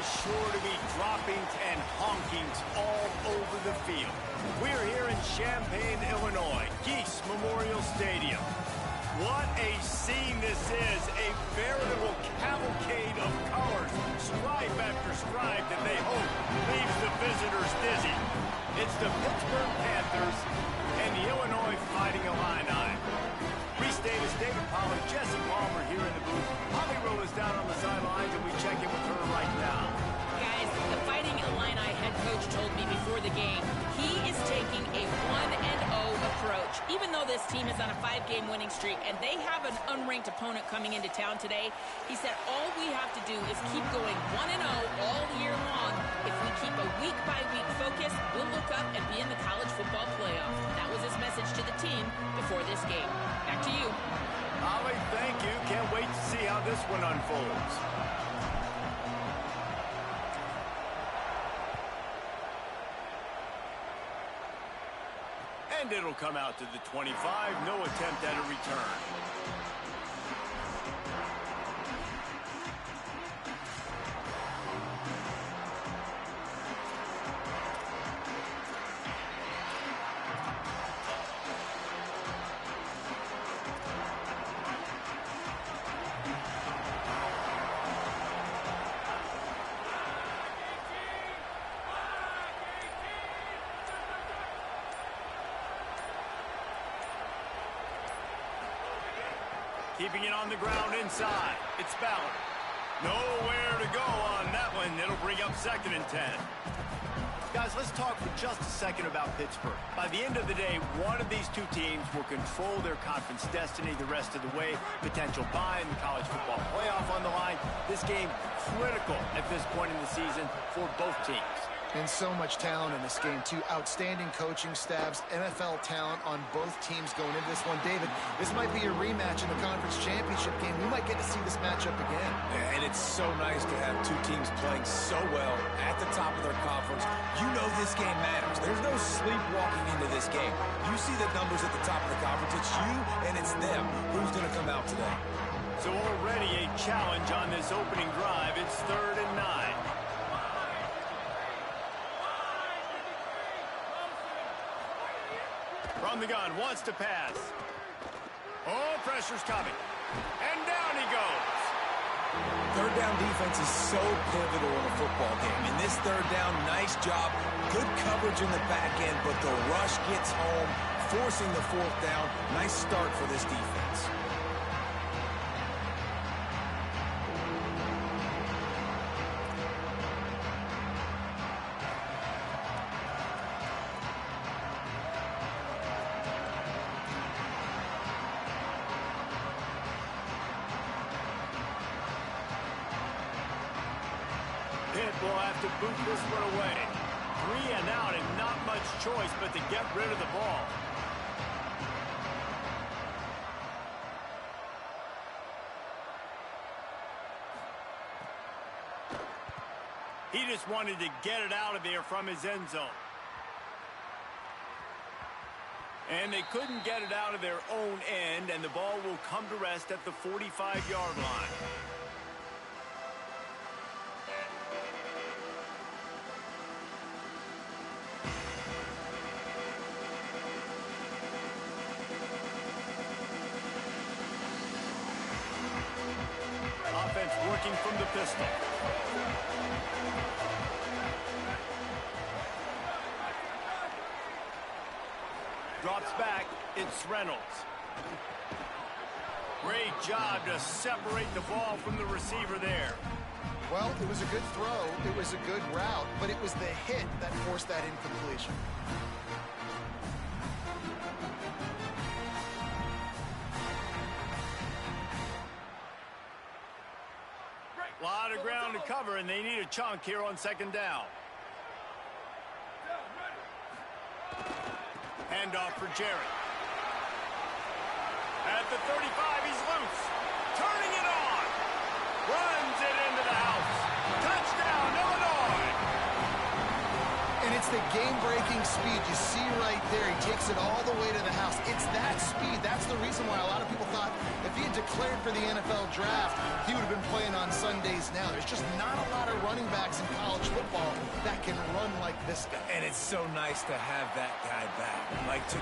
is sure to be droppings and honkings all over the field. We're here in Champaign, Illinois, Geese Memorial Stadium. What a scene this is, a veritable cavalcade of colors, stripe after stripe that they hope leaves the visitors dizzy. It's the Pittsburgh Panthers and the Illinois Fighting Illini. Reese Davis, David Pollard, Jesse Palmer here in the booth. Holly Rowe is down on the sidelines, and we check in with her right now. Guys, the Fighting Illini head coach told me before the game he is taking a 1-0 approach. Even though this team is on a 5-game winning streak and they have an unranked opponent coming into town today, he said all we have to do is keep going 1-0 all year long. If we keep a week-by-week focus, we'll look up and be in the college football playoff. That was his message to the team before this game. Back to you. Holly, thank you. Can't wait to see how this one unfolds. And it'll come out to the 25. No attempt at a return. Keeping it on the ground inside. It's Ballard. Nowhere to go on that one. It'll bring up 2nd and 10. Guys, let's talk for just a second about Pittsburgh. By the end of the day, one of these two teams will control their conference destiny the rest of the way. Potential bye in the college football playoff on the line. This game critical at this point in the season for both teams. And so much talent in this game, too. Outstanding coaching staffs, NFL talent on both teams going into this one. David, this might be a rematch in the conference championship game. We might get to see this matchup again. And it's so nice to have two teams playing so well at the top of their conference. You know this game matters. There's no sleepwalking into this game. You see the numbers at the top of the conference. It's you and it's them. Who's going to come out today? So already a challenge on this opening drive. It's 3rd and 9. From the gun, wants to pass. Oh, pressure's coming. And down he goes. Third down defense is so pivotal in a football game. In this third down, nice job. Good coverage in the back end, but the rush gets home, forcing the 4th down. Nice start for this defense. Pitt will have to boot this one away. 3 and out and not much choice but to get rid of the ball. He just wanted to get it out of there from his end zone. And they couldn't get it out of their own end, and the ball will come to rest at the 45-yard line. Offense working from the pistol. Drops back. It's Reynolds. Great job to separate the ball from the receiver there. Well, it was a good throw. It was a good route, but it was the hit that forced that incompletion. A lot of ground to cover, and they need a chunk here on 2nd down. Handoff for Jarrett. At the 35, he's loose. Turning it on. Runs it into the house. Touchdown, Illinois. And it's the game-breaking speed. You see right there, he takes it all the way to the house. It's that speed. That's the reason why a lot of people thought if he had declared for the NFL draft, he would have been playing on Sundays now. There's just not a lot of running backs in college football that can run like this guy. And it's so nice to have that guy back. Like, to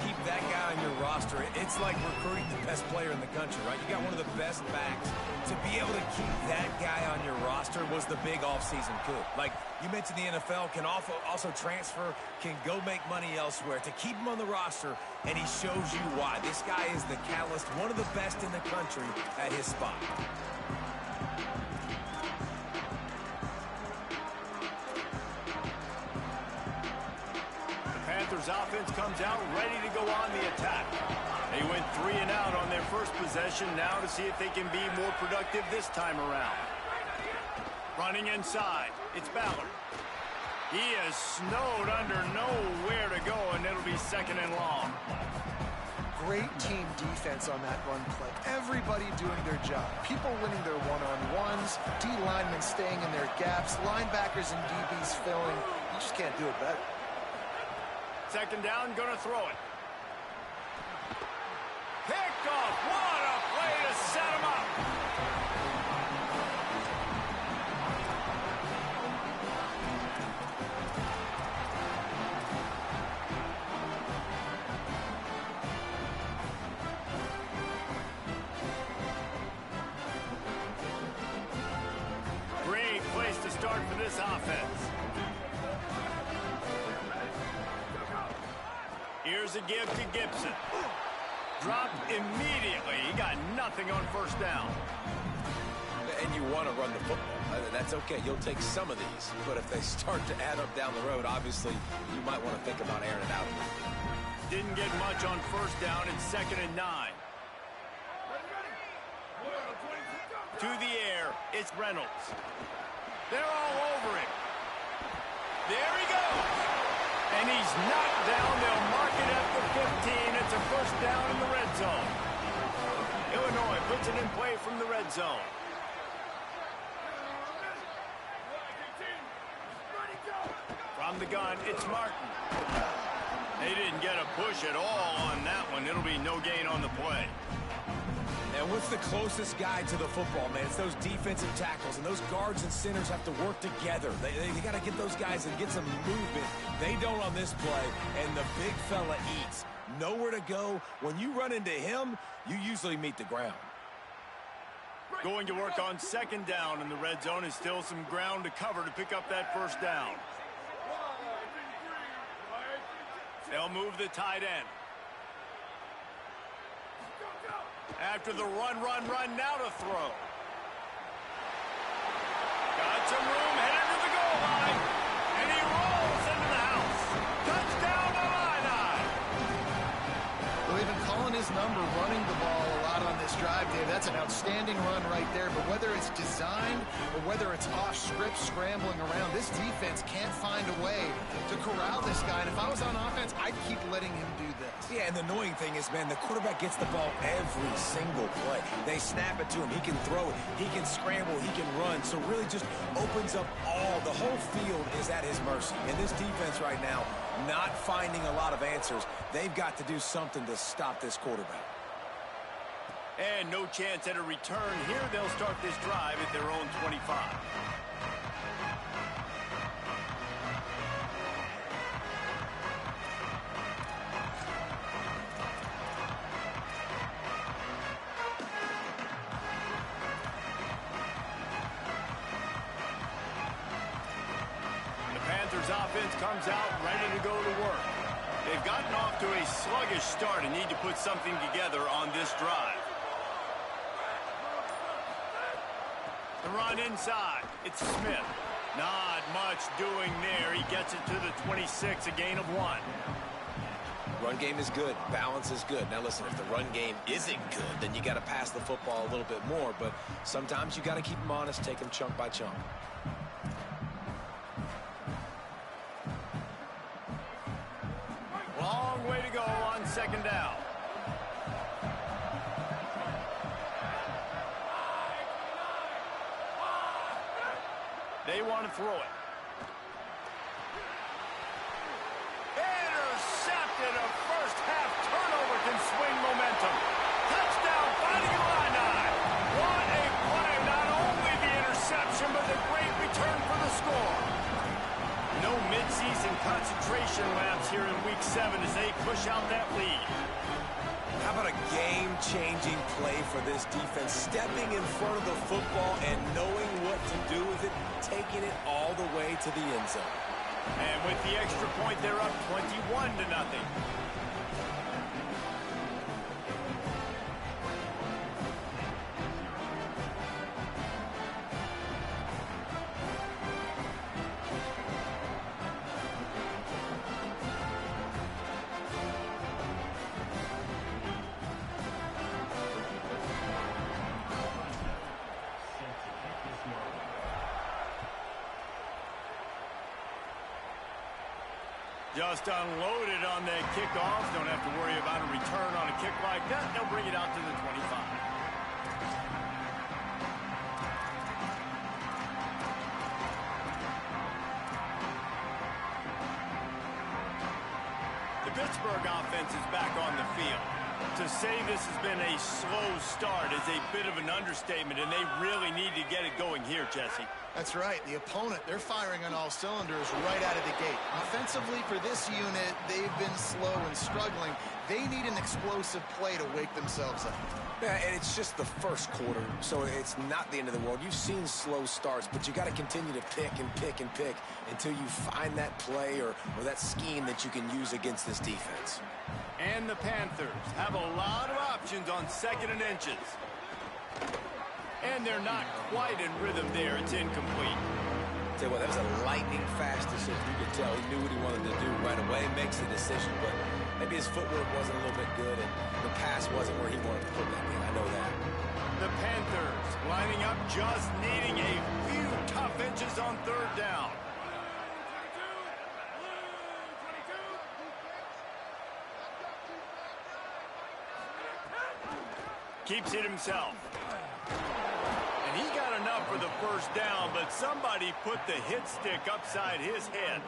keep that guy on your roster, it's like recruiting the best player in the country, right? You got one of the best backs. To be able to keep that guy on your roster was the big offseason coup. Like, you mentioned the NFL can also transfer, can go make money elsewhere. To keep him on the roster, and he shows you why. This guy is the catalyst, one of the best in the country at his spot. The Panthers offense comes out ready to go on the attack. They went 3 and out on their first possession, now to see if they can be more productive this time around. Running inside, it's Ballard. He is snowed under, nowhere to go, and it'll be 2nd and long. Great team defense on that run play. Everybody doing their job. People winning their one-on-ones, D linemen staying in their gaps, linebackers and DBs filling. You just can't do it better. 2nd down, gonna throw it. Picked off. What a play to set him up. Great place to start for this offense. Here's a give to Gibson. Dropped immediately. He got nothing on 1st down. And you want to run the football. That's okay. You'll take some of these. But if they start to add up down the road, obviously, you might want to think about airing it out. Didn't get much on 1st down. It's 2nd and 9. To the air, it's Reynolds. They're all over him. There he goes. And he's knocked down. They'll mark it at the 15. It's a 1st down in the red zone. Illinois puts it in play from the red zone. From the gun, it's Martin. They didn't get a push at all on that one. It'll be no gain on the play. And what's the closest guy to the football, man? It's those defensive tackles, and those guards and centers have to work together. They got to get those guys and get some movement. They don't on this play, and the big fella eats. Nowhere to go. When you run into him, you usually meet the ground. Going to work on 2nd down in the red zone is still some ground to cover to pick up that 1st down. They'll move the tight end. After the run, now to throw. Got some room, headed to the goal line. And he rolls into the house. Touchdown to Illini. Well, they've been calling his number, running the ball a lot on this drive, Dave. That's an outstanding run right there. But whether it's designed or whether it's off script, scrambling around, this defense can't find a way to corral this guy. And if I was on offense, I'd keep letting him do this. Yeah, and the annoying thing is, man, the quarterback gets the ball every single play. They snap it to him. He can throw it. He can scramble. He can run. So really just opens up the whole field is at his mercy. And this defense right now, not finding a lot of answers. They've got to do something to stop this quarterback. And no chance at a return. Here they'll start this drive at their own 25. Offense comes out ready to go to work. They've gotten off to a sluggish start and need to put something together on this drive. The run inside. It's Smith. Not much doing there. He gets it to the 26, a gain of 1. Run game is good. Balance is good. Now listen, if the run game isn't good, then you got to pass the football a little bit more. But sometimes you got to keep them honest, take them chunk by chunk. Long way to go on 2nd down. They want to throw it. Intercepted. A first half turnover can swing momentum. Touchdown, fighting alive. concentration laps here in Week 7 as they push out that lead. How about a game-changing play for this defense? Stepping in front of the football and knowing what to do with it, taking it all the way to the end zone. And with the extra point, they're up 21-0. Just unloaded on that kickoff. Don't have to worry about a return on a kick like that. They'll bring it out to the 25. The Pittsburgh offense is back on the field. To say this has been a slow start is a bit of an understatement, and they really need to get it going here, Jesse. That's right. The opponent, they're firing on all cylinders right out of the gate. Offensively, for this unit, they've been slow and struggling. They need an explosive play to wake themselves up. Yeah, and it's just the first quarter, so it's not the end of the world. You've seen slow starts, but you got to continue to pick and pick and pick until you find that play or that scheme that you can use against this defense. And the Panthers have a lot of options on 2nd and inches. And they're not quite in rhythm there. It's incomplete. Tell you what, that was a lightning-fast decision. You could tell he knew what he wanted to do right away, makes the decision, but maybe his footwork wasn't a little bit good, and the pass wasn't where he wanted to put that in. I know that. The Panthers lining up, just needing a few tough inches on 3rd down. Keeps it himself. And he got enough for the 1st down, but somebody put the hit stick upside his head.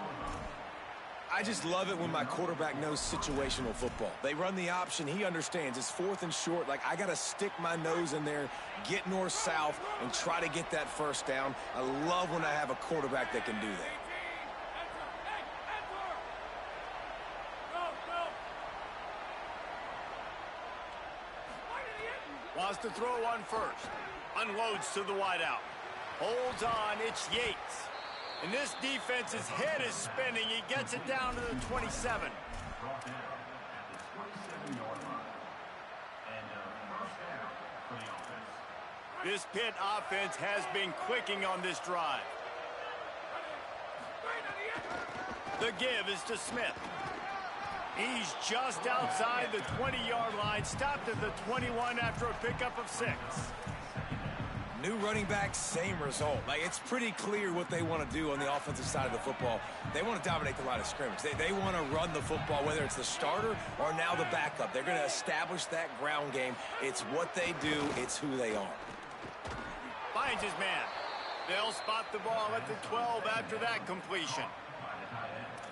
I just love it when my quarterback knows situational football. They run the option. He understands. It's 4th and short. Like, I got to stick my nose in there, get north-south, and try to get that 1st down. I love when I have a quarterback that can do that. Wants to throw on 1st. Unloads to the wideout. Holds on. It's Yates. And this defense's head is spinning. He gets it down to the 27. This Pitt offense has been clicking on this drive. The give is to Smith. He's just outside the 20-yard line, stopped at the 21 after a pickup of 6. New running back, same result. Like, it's pretty clear what they want to do on the offensive side of the football. They want to dominate the line of scrimmage. They want to run the football, whether it's the starter or now the backup. They're going to establish that ground game. It's what they do. It's who they are. Finds his man. They'll spot the ball at the 12 after that completion.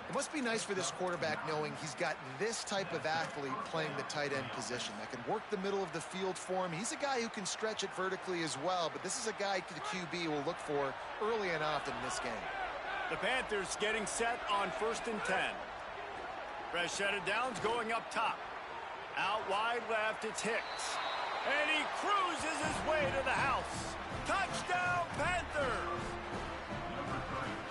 It must be nice for this quarterback knowing he's got this type of athlete playing the tight end position that can work the middle of the field for him. He's a guy who can stretch it vertically as well, but this is a guy the QB will look for early and often in this game. The Panthers getting set on 1st and 10. Fresh set of downs going up top. Out wide left, it's Hicks. And he cruises his way to the house. Touchdown, Panthers!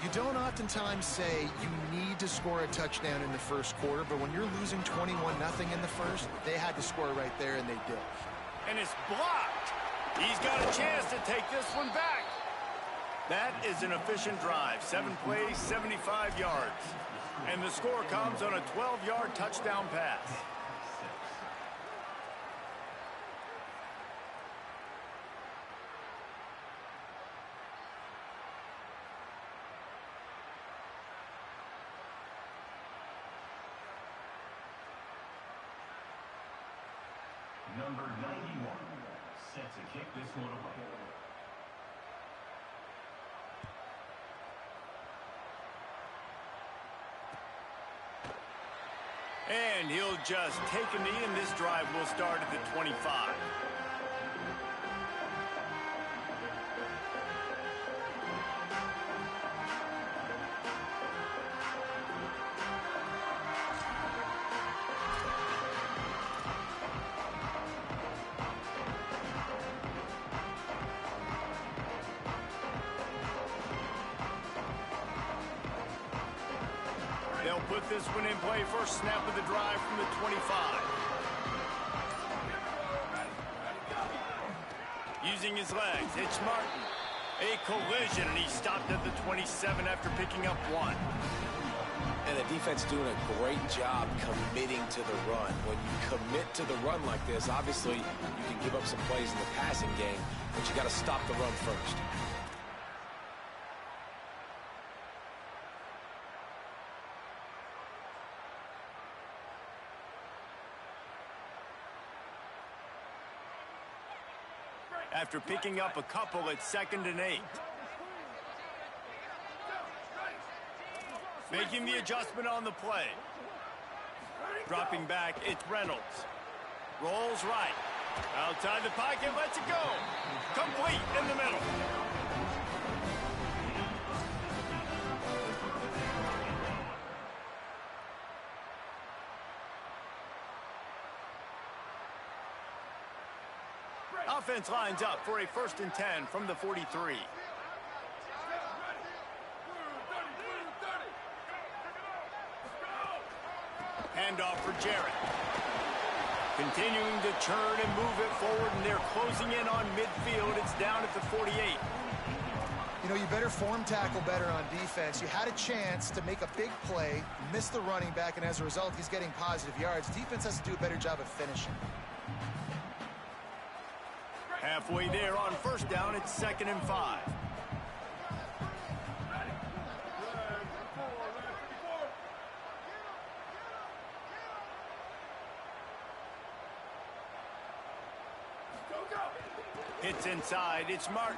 You don't oftentimes say you need to score a touchdown in the 1st quarter, but when you're losing 21-0 in the 1st, they had to score right there, and they did. And it's blocked. He's got a chance to take this one back. That is an efficient drive. 7 plays, 75 yards. And the score comes on a 12-yard touchdown pass. Number 91, set to kick this one away. And he'll just take a knee, and this drive will start at the 25. put this one in play. First snap of the drive from the 25. Using his legs, it's Martin. A collision, and he stopped at the 27 after picking up 1. And the defense doing a great job committing to the run. When you commit to the run like this, obviously you can give up some plays in the passing game, but you got to stop the run first. After picking up a couple, it's 2nd and 8. Making the adjustment on the play. Dropping back, it's Reynolds. Rolls right. Outside the pocket, lets it go. Complete in the middle. Offense lines up for a 1st and 10 from the 43. Handoff for Jarrett. Continuing to churn and move it forward, and they're closing in on midfield. It's down at the 48. You know, you better form tackle better on defense. You had a chance to make a big play, missed the running back, and as a result, he's getting positive yards. Defense has to do a better job of finishing. Halfway there on 1st down, it's 2nd and 5. Hits inside, it's Martin.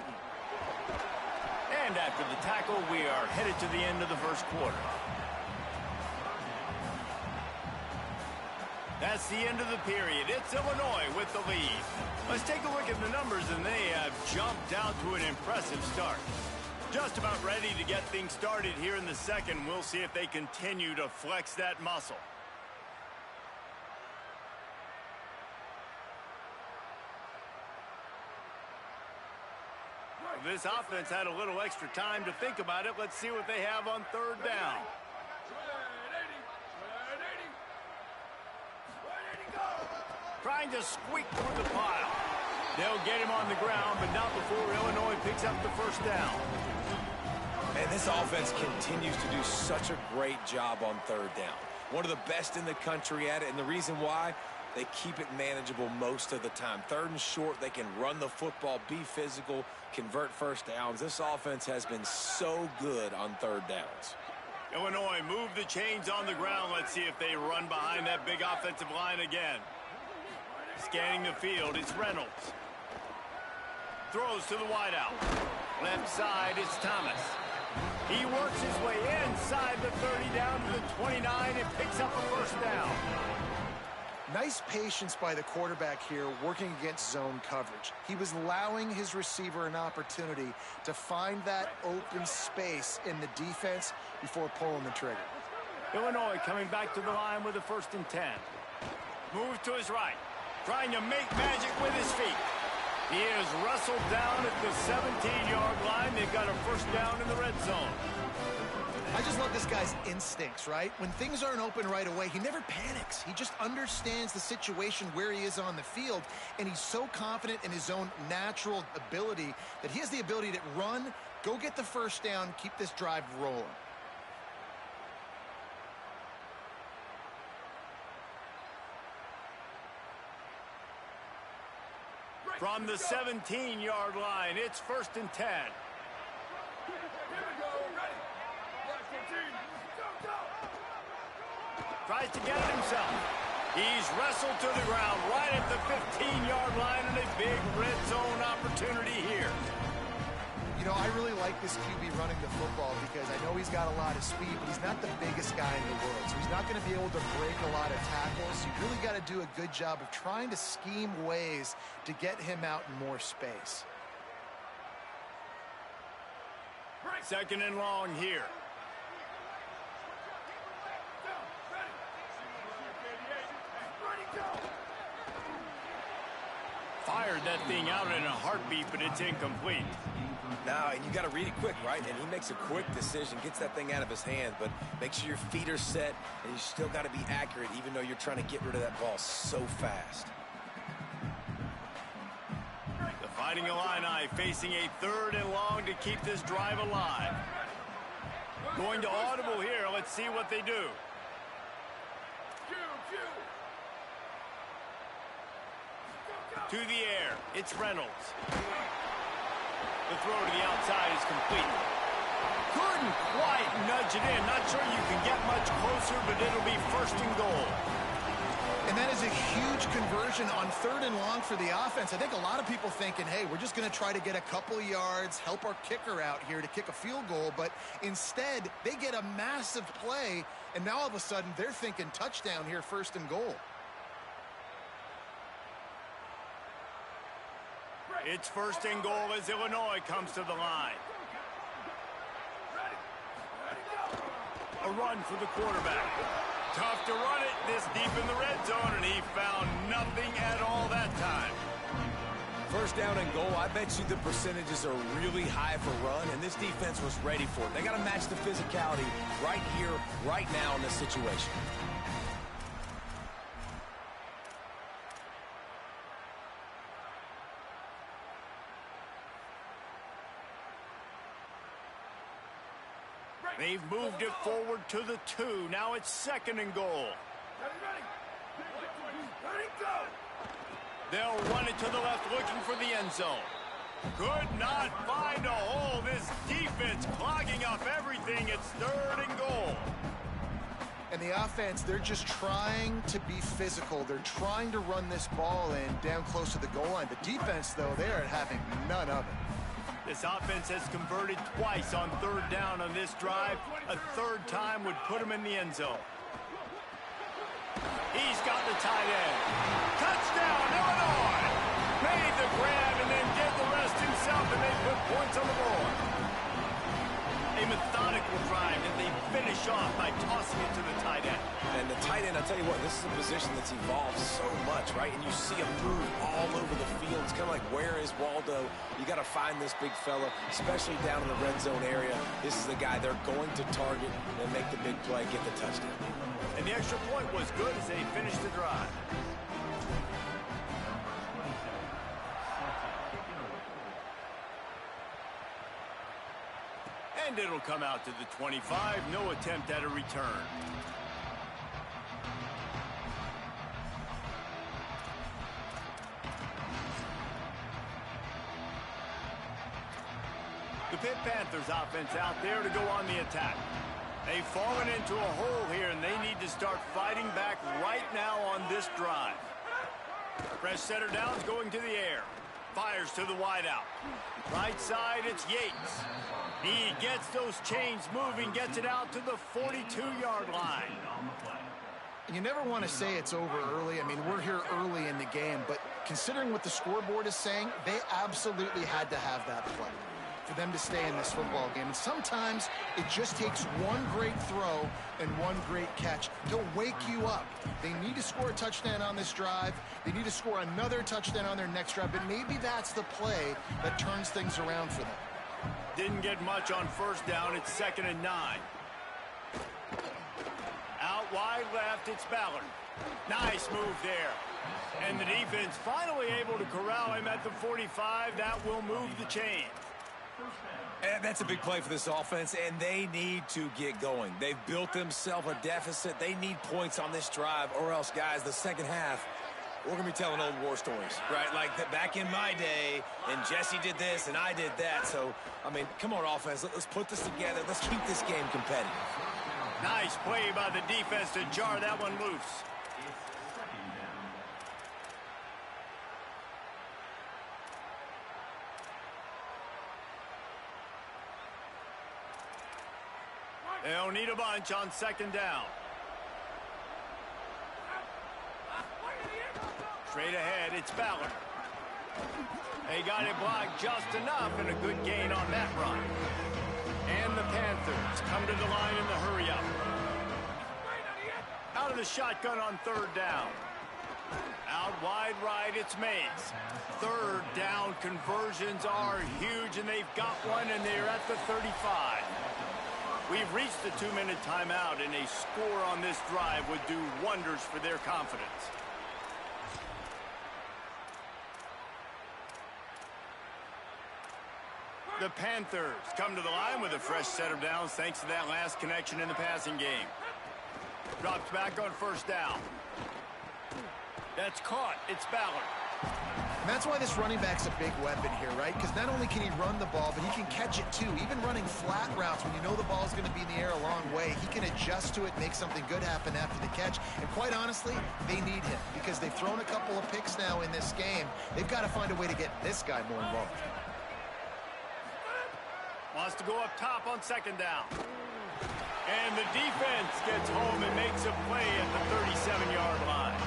And after the tackle, we are headed to the end of the 1st quarter. That's the end of the period. It's Illinois with the lead. Let's take a look at the numbers, and they have jumped out to an impressive start. Just about ready to get things started here in the 2nd. We'll see if they continue to flex that muscle. This offense had a little extra time to think about it. Let's see what they have on 3rd down. Trying to squeak through the pile. They'll get him on the ground, but not before Illinois picks up the 1st down. And this offense continues to do such a great job on 3rd down. One of the best in the country at it, and the reason why, they keep it manageable most of the time. 3rd and short, they can run the football, be physical, convert 1st downs. This offense has been so good on 3rd downs. Illinois move the chains on the ground. Let's see if they run behind that big offensive line again. Scanning the field, it's Reynolds. Throws to the wideout. Left side, it's Thomas. He works his way inside the 30 down to the 29 and picks up a 1st down. Nice patience by the quarterback here working against zone coverage. He was allowing his receiver an opportunity to find that open space in the defense before pulling the trigger. Illinois coming back to the line with a 1st and 10. Moves to his right. Trying to make magic with his feet. He is wrestled down at the 17-yard line. They've got a 1st down in the red zone. I just love this guy's instincts, right? When things aren't open right away, he never panics. He just understands the situation where he is on the field, and he's so confident in his own natural ability that he has the ability to run, go get the 1st down, keep this drive rolling. From the 17-yard line, it's 1st and 10. Tries to get it himself. He's wrestled to the ground right at the 15-yard line, and a big red zone opportunity here. You know, I really like this QB running the football because I know he's got a lot of speed, but he's not the biggest guy in the world. So he's not going to be able to break a lot of tackles. So you really got to do a good job of trying to scheme ways to get him out in more space. 2nd and long here. fired that thing out in a heartbeat, but it's incomplete. Now, and you got to read it quick, right? And he makes a quick decision, gets that thing out of his hand, but make sure your feet are set, and you still got to be accurate, even though you're trying to get rid of that ball so fast. The Fighting Illini facing a 3rd and long to keep this drive alive. Going to audible here. Let's see what they do. To the air. It's Reynolds. The throw to the outside is complete. Couldn't quite nudge it in. Not sure you can get much closer, but it'll be 1st and goal. And that is a huge conversion on 3rd and long for the offense. I think a lot of people thinking, hey, we're just going to try to get a couple yards, help our kicker out here to kick a field goal. But instead, they get a massive play, and now all of a sudden they're thinking touchdown here, 1st and goal. It's 1st and goal as Illinois comes to the line. A run for the quarterback. Tough to run it this deep in the red zone, and he found nothing at all that time. 1st down and goal, I bet you the percentages are really high for run, and this defense was ready for it. They got to match the physicality right here, right now in this situation. They've moved it forward to the 2. Now it's 2nd and goal. They'll run it to the left looking for the end zone. Could not find a hole. This defense clogging up everything. It's 3rd and goal. And the offense, they're just trying to be physical. They're trying to run this ball in down close to the goal line. The defense, though, they are having none of it. This offense has converted twice on 3rd down on this drive. A 3rd time would put him in the end zone. He's got the tight end. Touchdown, Illinois! Made the grab and then did the rest himself, and they put points on the board. A methodical drive, and they finish off by tossing it to the tight end. And the tight end, I'll tell you what, this is a position that's evolved so much, right? And you see him move all over the field. It's kind of like, where is Waldo? You got to find this big fella, especially down in the red zone area. This is the guy they're going to target and make the big play, get the touchdown. And the extra point was good as they finished the drive. And it'll come out to the 25. No attempt at a return. The Pitt Panthers offense out there to go on the attack. They've fallen into a hole here, and they need to start fighting back right now on this drive. Fresh setter downs going to the air. Fires to the wideout. Right side, it's Yates. He gets those chains moving, gets it out to the 42-yard line. You never want to say it's over early. I mean, we're here early in the game, but considering what the scoreboard is saying, they absolutely had to have that play for them to stay in this football game. And sometimes it just takes one great throw and one great catch to wake you up. They need to score a touchdown on this drive. They need to score another touchdown on their next drive, but maybe that's the play that turns things around for them. Didn't get much on 1st down. It's 2nd and 9. Out wide left, it's Ballard. Nice move there. And the defense finally able to corral him at the 45. That will move the chain. And that's a big play for this offense, and they need to get going. They've built themselves a deficit. They need points on this drive, or else, guys, the second half, we're going to be telling old war stories, right? Like back in my day, and Jesse did this, and I did that. So, I mean, come on, offense. Let's put this together. Let's keep this game competitive. Nice play by the defense to jar that one loose. They'll need a bunch on 2nd down. Straight ahead, it's Ballard. They got it blocked just enough, and a good gain on that run. And the Panthers come to the line in the hurry-up. Out of the shotgun on 3rd down. Out wide right, it's Mays. Third down conversions are huge, and they've got one, and they're at the 35. We've reached the 2-minute timeout, and a score on this drive would do wonders for their confidence. The Panthers come to the line with a fresh set of downs thanks to that last connection in the passing game. Drops back on first down. That's caught. It's Ballard. And that's why this running back's a big weapon here, right? Because not only can he run the ball, but he can catch it too. Even running flat routes when you know the ball's going to be in the air a long way, he can adjust to it, make something good happen after the catch. And quite honestly, they need him because they've thrown a couple of picks now in this game. They've got to find a way to get this guy more involved. Wants to go up top on second down. And the defense gets home and makes a play at the 37-yard line.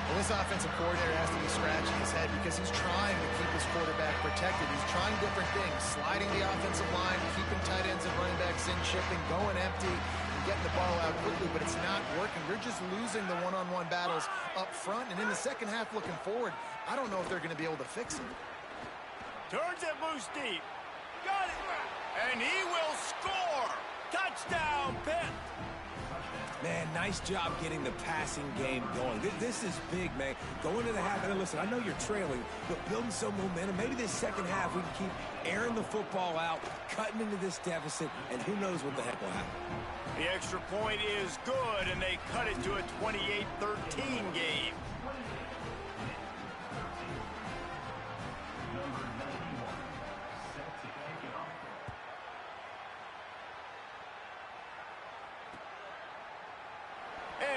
Well, this offensive coordinator has to be scratching his head because he's trying to keep his quarterback protected. He's trying different things, sliding the offensive line, keeping tight ends and running backs in, shipping, going empty, and getting the ball out quickly, but it's not working. They're just losing the one-on-one battles up front, and in the second half looking forward, I don't know if they're going to be able to fix it. Turns it loose deep. Got it. And he will score. Touchdown, Pitt. Man, nice job getting the passing game going. This is big, man. Going to the half, and listen, I know you're trailing, but building some momentum. Maybe this second half we can keep airing the football out, cutting into this deficit, and who knows what the heck will happen. The extra point is good, and they cut it to a 28-13 game.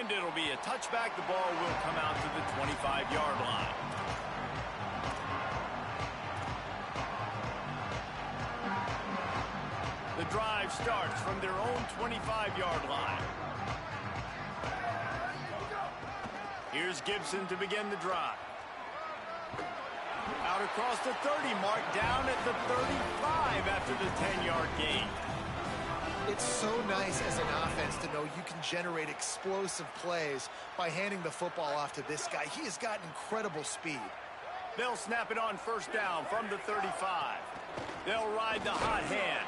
And it'll be a touchback. The ball will come out to the 25-yard line. The drive starts from their own 25-yard line. Here's Gibson to begin the drive. Out across the 30 mark, down at the 35 after the 10-yard gain. It's so nice as an offense to know you can generate explosive plays by handing the football off to this guy. He has got incredible speed. They'll snap it on first down from the 35. They'll ride the hot hand.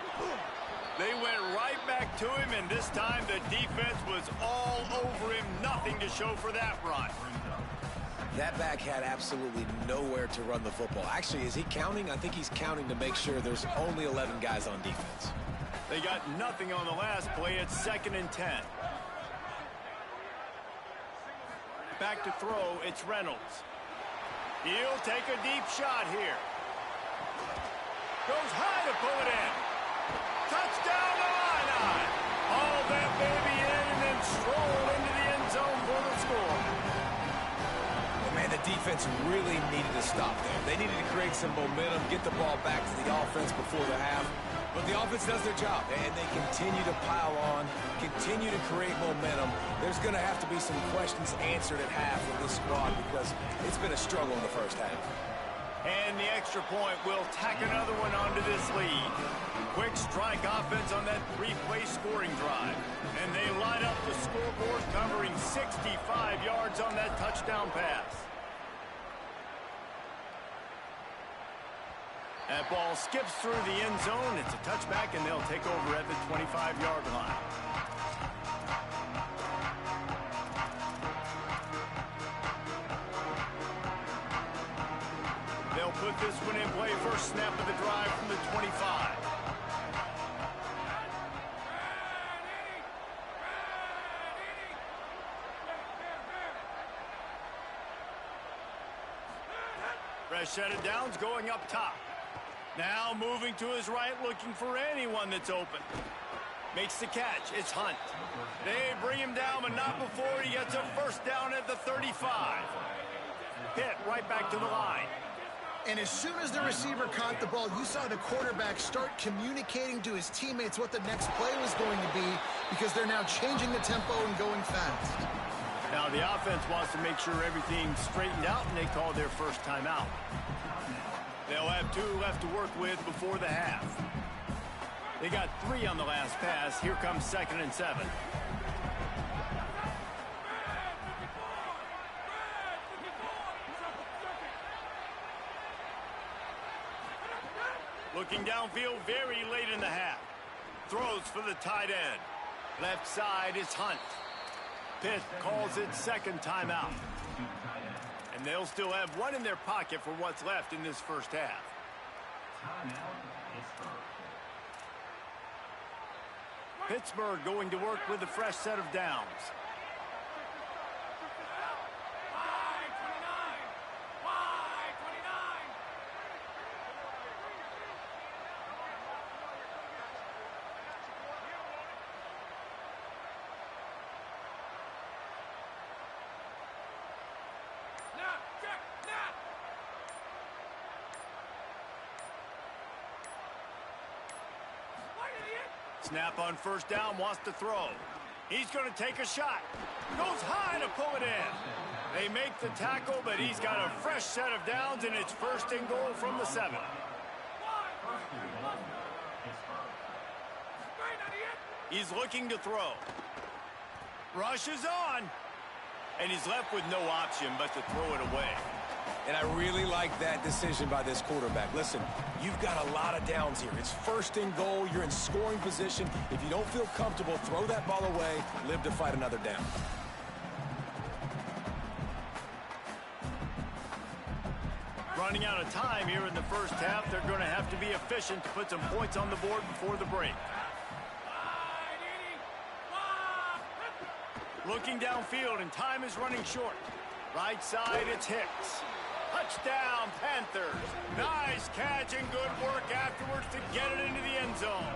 They went right back to him, and this time the defense was all over him. Nothing to show for that run. That back had absolutely nowhere to run the football. Actually, is he counting? I think he's counting to make sure there's only 11 guys on defense. They got nothing on the last play. It's 2nd and 10. Back to throw. It's Reynolds. He'll take a deep shot here. Goes high to pull it in. Touchdown to Illini. Haul that baby in and then stroll into the end zone for the score. Man, the defense really needed to stop there. They needed to create some momentum, get the ball back to the offense before the half. But the offense does their job, and they continue to pile on, continue to create momentum. There's going to have to be some questions answered at half with this squad because it's been a struggle in the first half. And the extra point will tack another one onto this lead. Quick strike offense on that 3-play scoring drive. And they line up the scoreboard covering 65 yards on that touchdown pass. That ball skips through the end zone. It's a touchback, and they'll take over at the 25-yard line. They'll put this one in play. First snap of the drive from the 25. Fresh set of downs going up top. Now moving to his right, looking for anyone that's open. Makes the catch. It's Hunt. They bring him down, but not before he gets a first down at the 35. Pitt right back to the line. And as soon as the receiver caught the ball, you saw the quarterback start communicating to his teammates what the next play was going to be because they're now changing the tempo and going fast. Now the offense wants to make sure everything's straightened out, and they call their first timeout. They'll have 2 left to work with before the half. They got 3 on the last pass. Here comes 2nd and 7. Looking downfield very late in the half. Throws for the tight end. Left side is Hunt. Pitt calls it second timeout. And they'll still have one in their pocket for what's left in this first half. Pittsburgh going to work with a fresh set of downs. Snap on first down, wants to throw. He's going to take a shot. Goes high to pull it in. They make the tackle, but he's got a fresh set of downs, and it's first and goal from the 7. He's looking to throw. Rushes on. And he's left with no option but to throw it away. And I really like that decision by this quarterback. Listen, you've got a lot of downs here. It's first and goal. You're in scoring position. If you don't feel comfortable, throw that ball away. Live to fight another down. Running out of time here in the first half. They're going to have to be efficient to put some points on the board before the break. Looking downfield, and time is running short. Right side, it's Hicks. Touchdown, Panthers. Nice catch and good work afterwards to get it into the end zone.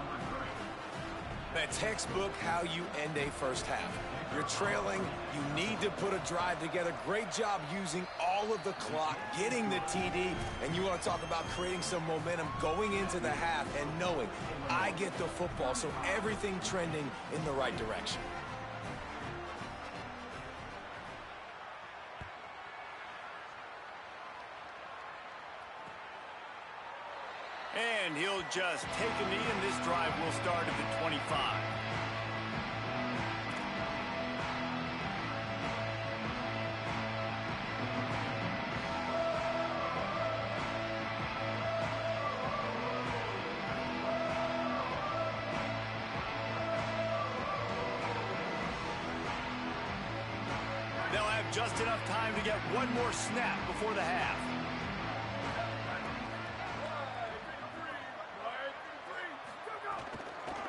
The textbook how you end a first half. You're trailing. You need to put a drive together. Great job using all of the clock, getting the TD, and you want to talk about creating some momentum going into the half and knowing I get the football, so everything trending in the right direction. And he'll just take a knee, and this drive will start at the 25. They'll have just enough time to get one more snap before the half.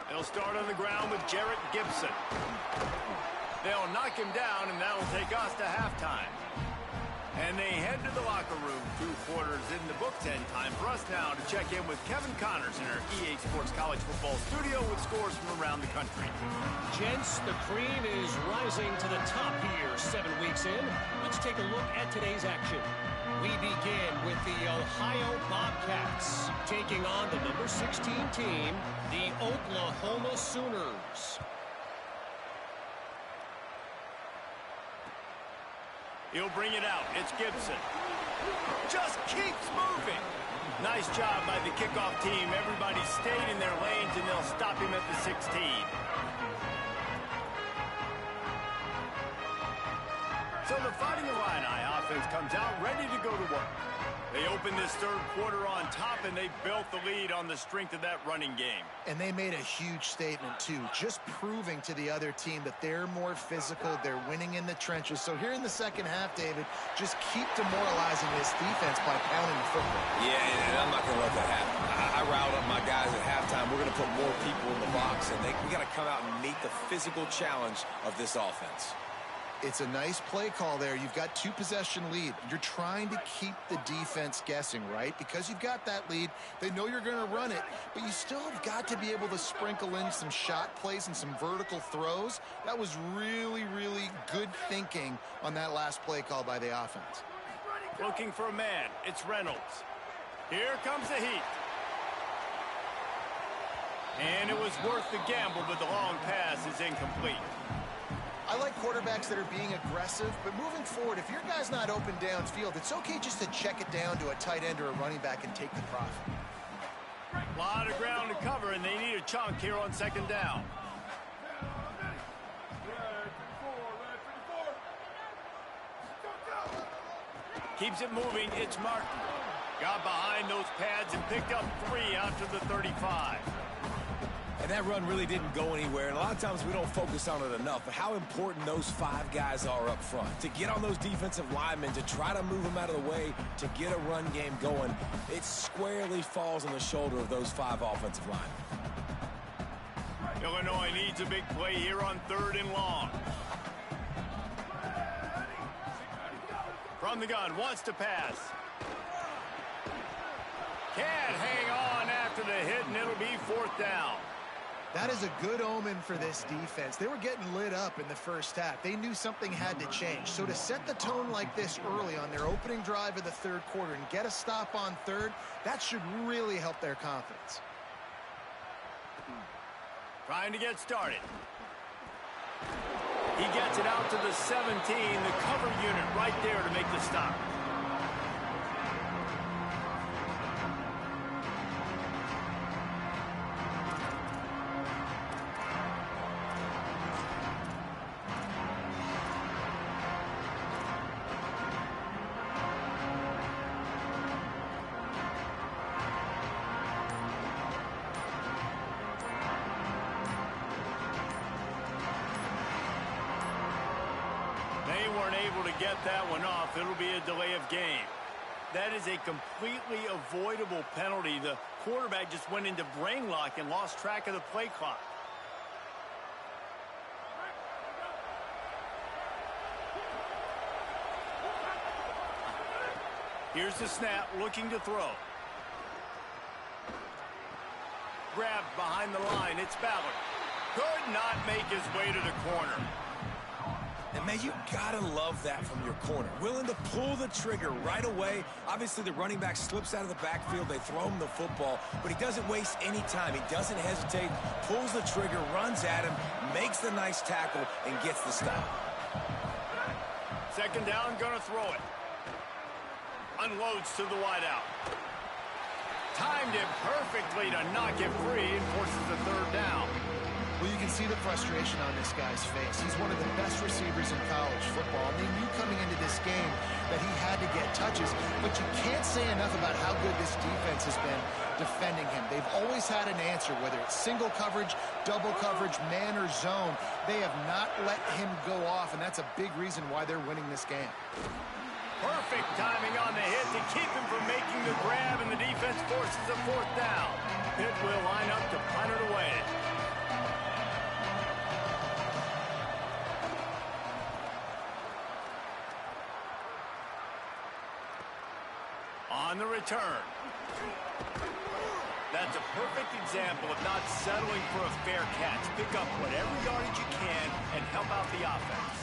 They'll start on the ground with Jarrett Gibson. They'll knock him down, and that'll take us to halftime. And they head to the locker room. 2 quarters in the books, and time for us now to check in with Kevin Connors in our EA Sports College Football studio with scores from around the country. Gents, the cream is rising to the top here 7 weeks in. Let's take a look at today's action. We begin with the Ohio Bobcats taking on the number 16 team, the Oklahoma Sooners. He'll bring it out. It's Gibson. Just keeps moving. Nice job by the kickoff team. Everybody stayed in their lanes, and they'll stop him at the 16. So the Fighting Illini offense comes out ready to go to work. They opened this third quarter on top, and they built the lead on the strength of that running game. And they made a huge statement, too, just proving to the other team that they're more physical, they're winning in the trenches. So here in the second half, David, just keep demoralizing this defense by pounding the football. Yeah, and I'm not going to let that happen. I riled up my guys at halftime. We're going to put more people in the box, and we got to come out and meet the physical challenge of this offense. It's a nice play call there. You've got 2-possession lead. You're trying to keep the defense guessing, right? Because you've got that lead. They know you're going to run it, but you still have got to be able to sprinkle in some shot plays and some vertical throws. That was really, really good thinking on that last play call by the offense. Looking for a man. It's Reynolds. Here comes the heat. And it was worth the gamble, but the long pass is incomplete. I like quarterbacks that are being aggressive, but moving forward, if your guy's not open downfield, it's okay just to check it down to a tight end or a running back and take the profit. A lot of ground to cover, and they need a chunk here on second down. Keeps it moving. It's Martin. Got behind those pads and picked up 3 after the 35. And that run really didn't go anywhere. And a lot of times we don't focus on it enough, but how important those 5 guys are up front. To get on those defensive linemen, to try to move them out of the way, to get a run game going, it squarely falls on the shoulder of those 5 offensive linemen. Illinois needs a big play here on 3rd and long. From the gun, wants to pass. Can't hang on after the hit, and it'll be 4th down. That is a good omen for this defense. They were getting lit up in the first half. They knew something had to change. So to set the tone like this early on their opening drive of the 3rd quarter and get a stop on 3rd, that should really help their confidence. Trying to get started. He gets it out to the 17, the cover unit right there to make the stop. They weren't able to get that one off. It'll be a delay of game. That is a completely avoidable penalty. The quarterback just went into brain lock and lost track of the play clock. Here's the snap, looking to throw. Grabbed behind the line. It's Ballard. Could not make his way to the corner. And, man, you got to love that from your corner. Willing to pull the trigger right away. Obviously, the running back slips out of the backfield. They throw him the football, but he doesn't waste any time. He doesn't hesitate, pulls the trigger, runs at him, makes the nice tackle, and gets the stop. 2nd down, gonna throw it. Unloads to the wideout. Timed it perfectly to knock it free and forces the 3rd down. Well, you can see the frustration on this guy's face. He's one of the best receivers in college football, and they knew coming into this game that he had to get touches, but you can't say enough about how good this defense has been defending him. They've always had an answer, whether it's single coverage, double coverage, man or zone. They have not let him go off, and that's a big reason why they're winning this game. Perfect timing on the hit to keep him from making the grab, and the defense forces a 4th down. Pitt will line up to punt it away. On the return. That's a perfect example of not settling for a fair catch. Pick up whatever yardage you can and help out the offense.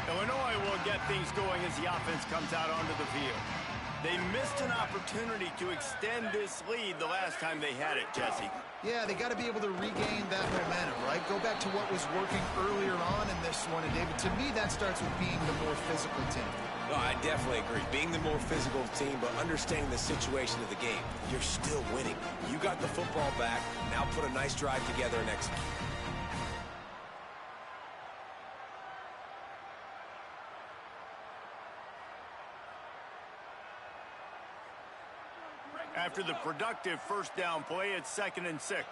Illinois will get things going as the offense comes out onto the field. They missed an opportunity to extend this lead the last time they had it, Jesse. Yeah, they got to be able to regain that momentum, right? Go back to what was working earlier on in this one. And, David, to me, that starts with being the more physical team. No, I definitely agree. Being the more physical team, but understanding the situation of the game. You're still winning. You got the football back. Now put a nice drive together and execute. After the productive 1st down play, it's 2nd and 6.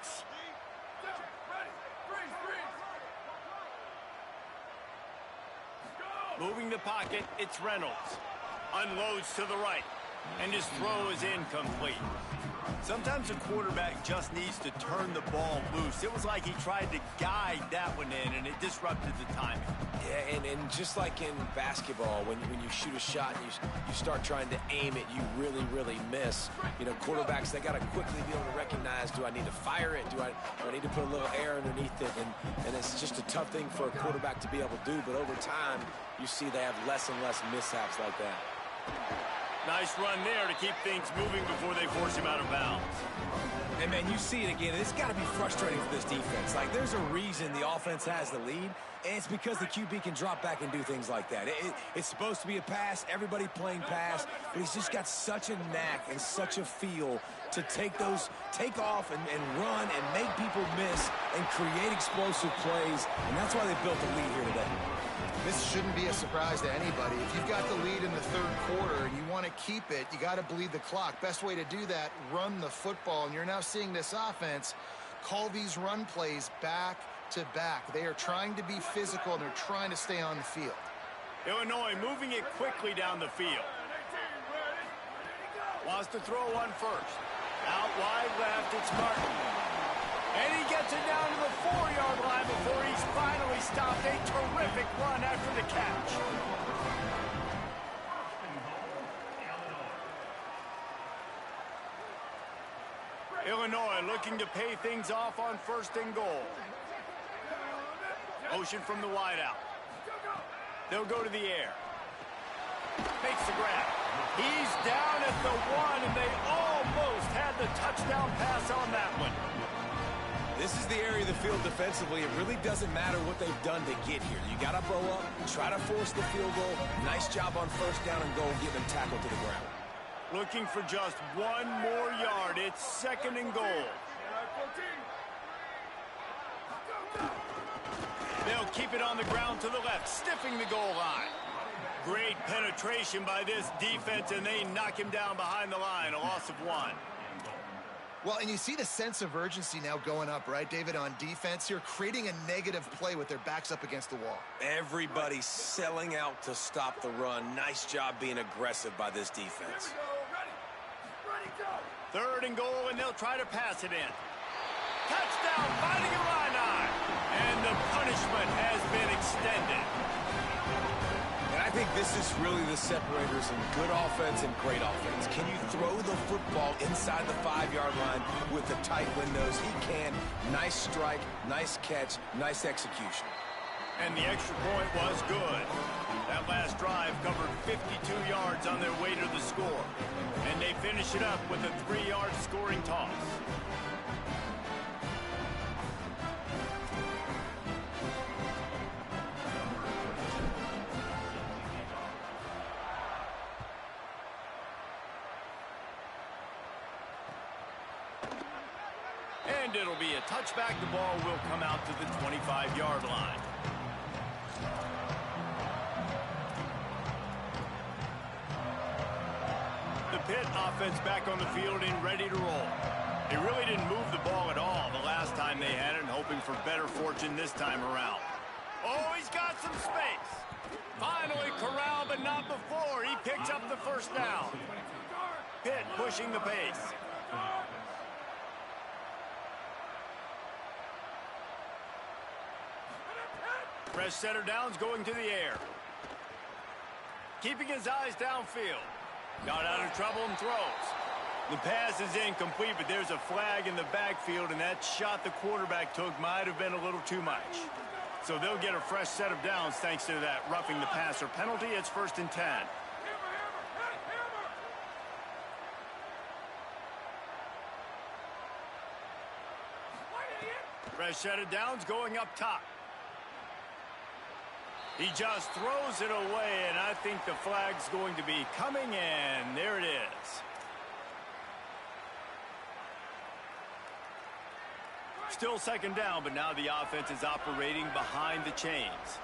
Moving the pocket, it's Reynolds. Unloads to the right, and his throw is incomplete. Sometimes a quarterback just needs to turn the ball loose. It was like he tried to guide that one in, and it disrupted the timing. Yeah, and just like in basketball, when you shoot a shot and you start trying to aim it, you really miss. You know, quarterbacks, they got to quickly be able to recognize, do I need to fire it? Do I need to put a little air underneath it? And it's just a tough thing for a quarterback to be able to do. But over time, you see they have less and less mishaps like that. Nice run there to keep things moving before they force him out of bounds. And, man, you see it again. It's got to be frustrating for this defense. Like, there's a reason the offense has the lead, and it's because the QB can drop back and do things like that. It's supposed to be a pass, everybody playing pass, but he's just got such a knack and such a feel to take off and run and make people miss and create explosive plays, and that's why they built the lead here today. This shouldn't be a surprise to anybody. If you've got the lead in the third quarter and you want to keep it, you got to bleed the clock. Best way to do that, run the football. And you're now seeing this offense call these run plays back to back. They are trying to be physical, and they're trying to stay on the field. Illinois moving it quickly down the field. Wants to throw one first. Out wide left, it's Martin. And he gets it down to the 4-yard line before he's finally stopped. A terrific run after the catch. Illinois looking to pay things off on 1st and goal. Motion from the wideout. They'll go to the air. Makes the grab. He's down at the 1, and they almost had the touchdown pass on that one. This is the area of the field defensively. It really doesn't matter what they've done to get here. You got to bow up, try to force the field goal. Nice job on 1st down and goal, getting them tackled to the ground. Looking for just 1 more yard. It's 2nd and goal. They'll keep it on the ground to the left, stiffing the goal line. Great penetration by this defense, and they knock him down behind the line. A loss of 1. Well, and you see the sense of urgency now going up, right, David, on defense here, creating a negative play with their backs up against the wall. Everybody selling out to stop the run. Nice job being aggressive by this defense. 3rd and goal, and they'll try to pass it in. Touchdown, finding Illini. And the punishment has been extended. And I think this is really the separators in good offense and great offense. Can you throw the football inside the 5-yard line with the tight windows? He can. Nice strike, nice catch, nice execution. And the extra point was good. That last drive covered 52 yards on their way to the score. And they finish it up with a 3-yard scoring toss. And it'll be a touchback. The ball will come out to the 25-yard line. The Pitt offense back on the field and ready to roll. They really didn't move the ball at all the last time they had it, and hoping for better fortune this time around. Oh, he's got some space. Finally corralled, but not before. He picks up the 1st down. Pitt pushing the pace. Fresh setter downs going to the air. Keeping his eyes downfield. Got out of trouble and throws. The pass is incomplete, but there's a flag in the backfield, and that shot the quarterback took might have been a little too much. So they'll get a fresh set of downs thanks to that roughing the passer penalty. It's 1st and 10. Fresh set of downs going up top. He just throws it away, and I think the flag's going to be coming, and there it is. Still 2nd down, but now the offense is operating behind the chains.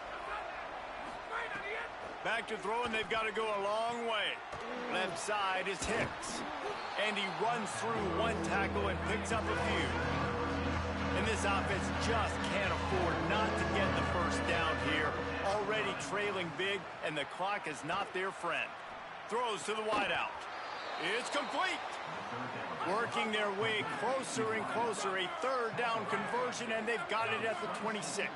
Back to throw, and they've got to go a long way. Left side is Hicks. And he runs through 1 tackle and picks up a few. And this offense just can't afford not to get the 1st down here. Already trailing big, and the clock is not their friend. Throws to the wideout. It's complete. Working their way closer and closer. A 3rd down conversion, and they've got it at the 26.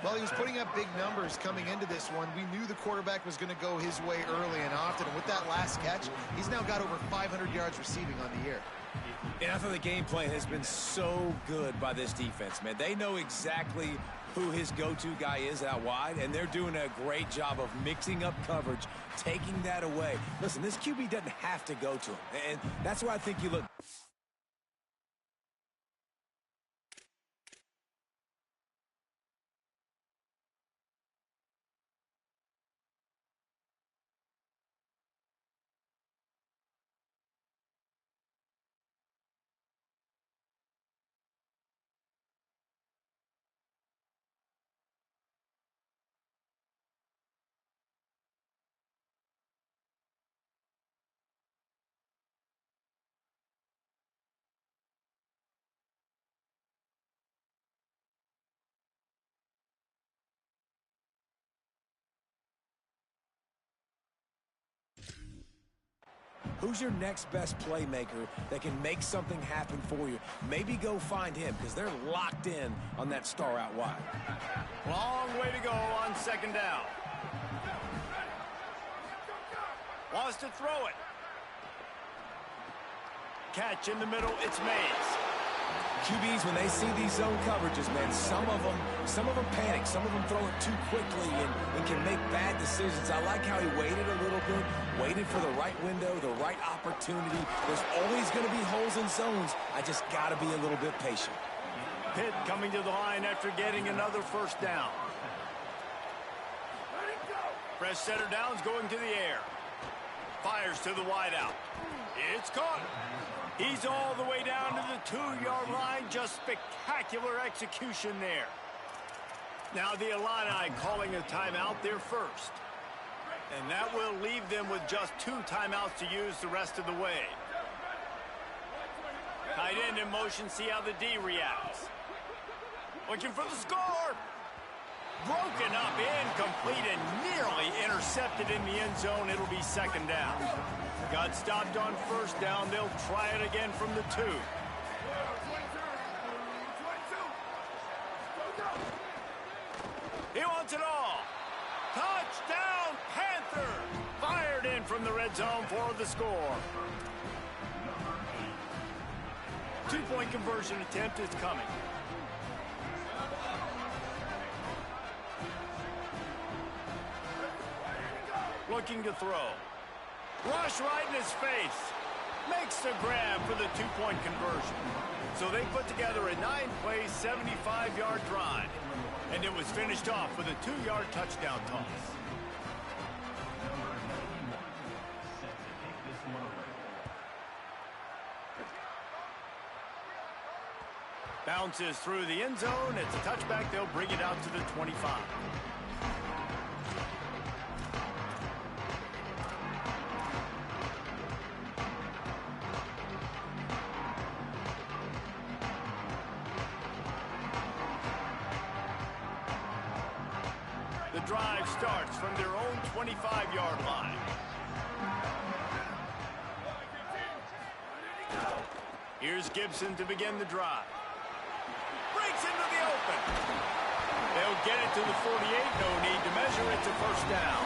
Well, he was putting up big numbers coming into this one. We knew the quarterback was going to go his way early and often. And with that last catch, he's now got over 500 yards receiving on the year. And I thought the game plan has been so good by this defense, man. They know exactly who his go-to guy is out wide, and they're doing a great job of mixing up coverage, taking that away. Listen, this QB doesn't have to go to him, and that's why I think you look Who's your next best playmaker that can make something happen for you? Maybe go find him because they're locked in on that star out wide. Long way to go on second down. Wants to throw it. Catch in the middle, it's Mays. QBs, when they see these zone coverages, man, some of them panic. Some of them throw it too quickly and can make bad decisions. I like how he waited a little bit, waited for the right window, the right opportunity. There's always going to be holes in zones. I just got to be a little bit patient. Pitt coming to the line after getting another first down. Fresh setter downs going to the air. Fires to the wideout. It's caught. He's all the way down to the 2-yard line. Just spectacular execution there. Now the Illini calling a timeout there first. And that will leave them with just 2 timeouts to use the rest of the way. Tight end in motion, see how the D reacts. Looking for the score. Broken up, incomplete, and nearly intercepted in the end zone. It'll be second down. Got stopped on first down. They'll try it again from the 2. He wants it all. Touchdown, Panther! Fired in from the red zone for the score. 2-point conversion attempt is coming. Looking to throw. Rush right in his face. Makes the grab for the 2-point conversion. So they put together a 9-play, 75-yard drive. And it was finished off with a 2-yard touchdown toss. Bounces through the end zone. It's a touchback. They'll bring it out to the 25. The drive starts from their own 25-yard line. Here's Gibson to begin the drive. Breaks into the open. They'll get it to the 48. No need to measure it to first down.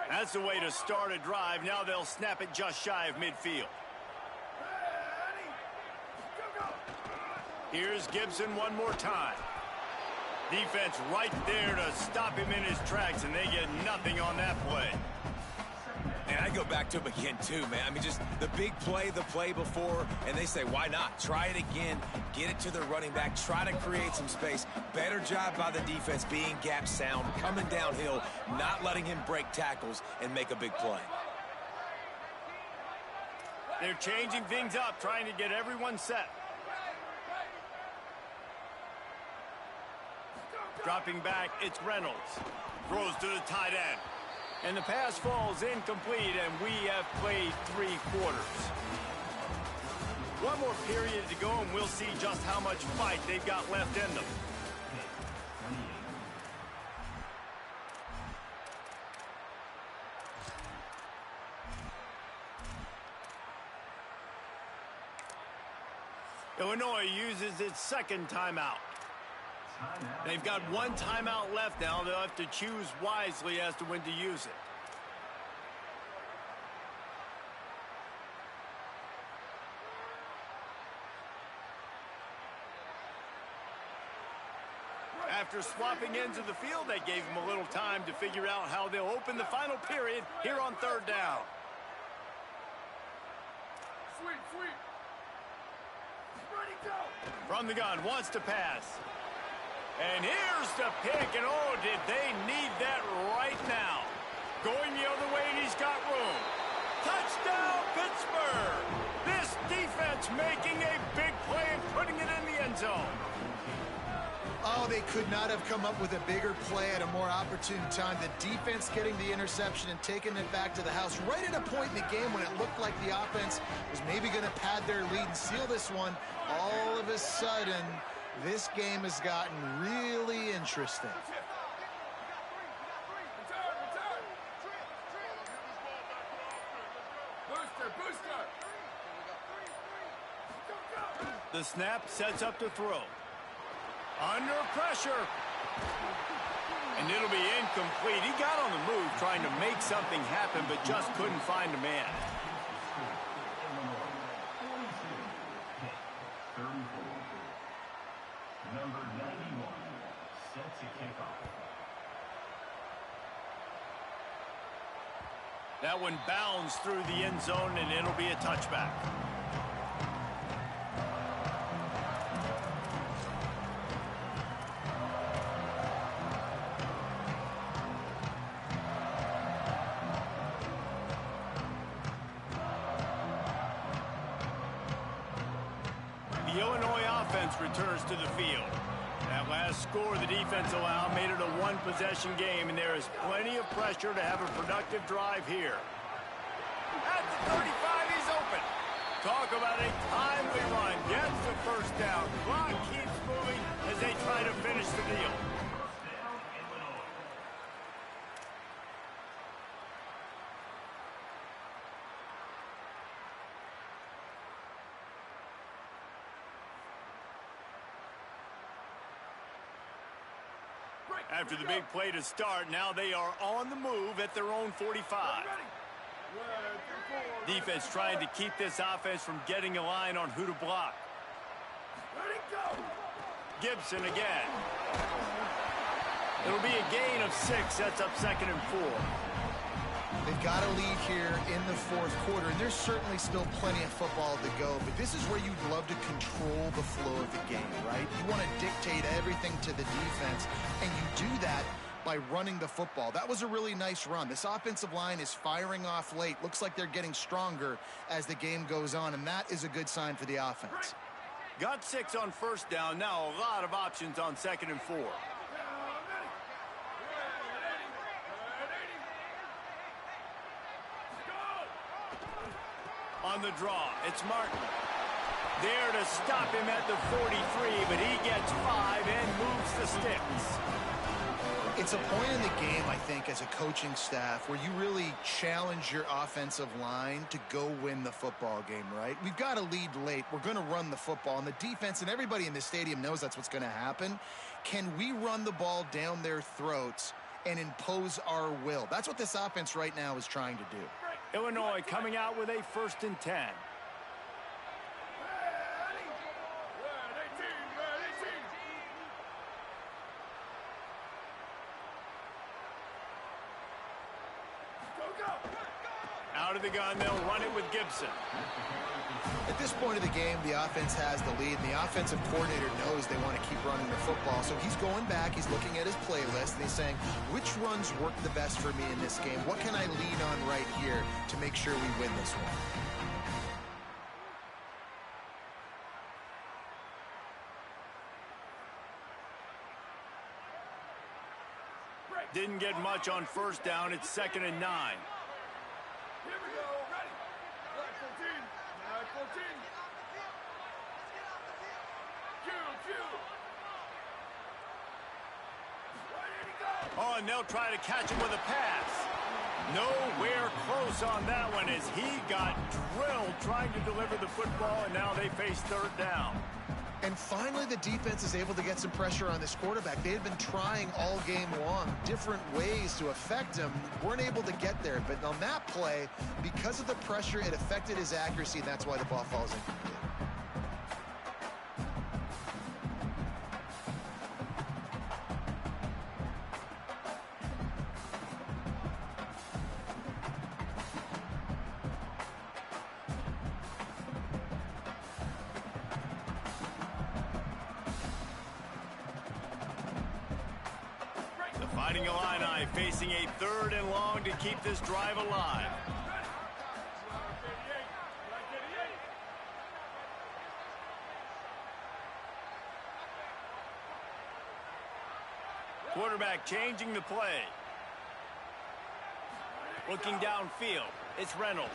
That's the way to start a drive. Now they'll snap it just shy of midfield. Here's Gibson one more time. Defense right there to stop him in his tracks, and they get nothing on that play. And I go back to him again, too, man. I mean, just the big play, the play before, and they say, why not? Try it again, get it to the running back, try to create some space. Better job by the defense being gap sound, coming downhill, not letting him break tackles and make a big play. They're changing things up, trying to get everyone set. Dropping back, it's Reynolds. Throws to the tight end. And the pass falls incomplete, and we have played 3 quarters. One more period to go, and we'll see just how much fight they've got left in them. Illinois uses its second timeout. They've got 1 timeout left now. They'll have to choose wisely as to when to use it. After swapping ends of the field, they gave them a little time to figure out how they'll open the final period here on third down. Sweep. Ready, go. From the gun, wants to pass. And here's the pick, and oh, did they need that right now. Going the other way, and he's got room. Touchdown, Pittsburgh! This defense making a big play and putting it in the end zone. Oh, they could not have come up with a bigger play at a more opportune time. The defense getting the interception and taking it back to the house right at a point in the game when it looked like the offense was maybe going to pad their lead and seal this one. All of a sudden, this game has gotten really interesting. The snap sets up to throw. Under pressure. And it'll be incomplete. He got on the move trying to make something happen, but just couldn't find a man. Number 91, set to kick off. That one bounds through the end zone, and it'll be a touchback. The Illinois offense returns to the field. That last score the defense allowed made it a one-possession game, and there is plenty of pressure to have a productive drive here. At the 35, he's open. Talk about a timely run. Gets the first down. Clock keeps moving as they try to finish the deal. After the big play to start, now they are on the move at their own 45. Defense trying to keep this offense from getting a line on who to block. Gibson again. It'll be a gain of 6, sets up 2nd and 4. They've got a lead here in the fourth quarter, and there's certainly still plenty of football to go, but this is where you'd love to control the flow of the game, right? You want to dictate everything to the defense, and you do that by running the football. That was a really nice run. This offensive line is firing off late. Looks like they're getting stronger as the game goes on, and that is a good sign for the offense. Got 6 on first down. Now a lot of options on 2nd and 4. On the draw, it's Martin. There to stop him at the 43, but he gets 5 and moves the sticks. It's a point in the game, I think, as a coaching staff where you really challenge your offensive line to go win the football game, right? We've got a lead late. We're going to run the football, and the defense and everybody in the stadium knows that's what's going to happen. Can we run the ball down their throats and impose our will? That's what this offense right now is trying to do. Illinois coming out with a 1st and 10. Out of the gun, they'll run it with Gibson. At this point of the game, the offense has the lead, and the offensive coordinator knows they want to keep running the football. So he's going back, he's looking at his playlist, and he's saying, which runs work the best for me in this game? What can I lean on right here to make sure we win this one? Didn't get much on first down. It's 2nd and 9. Here we go. Ready. Black 14. Black 14. Q. Where did he go? Oh, and they'll try to catch him with a pass. Nowhere close on that one as he got drilled trying to deliver the football, and now they face 3rd down. And finally, the defense is able to get some pressure on this quarterback. They had been trying all game long different ways to affect him. Weren't able to get there. But on that play, because of the pressure, it affected his accuracy, and that's why the ball falls incomplete. Fighting Illini facing a 3rd and long to keep this drive alive. Quarterback changing the play. Looking downfield. It's Reynolds.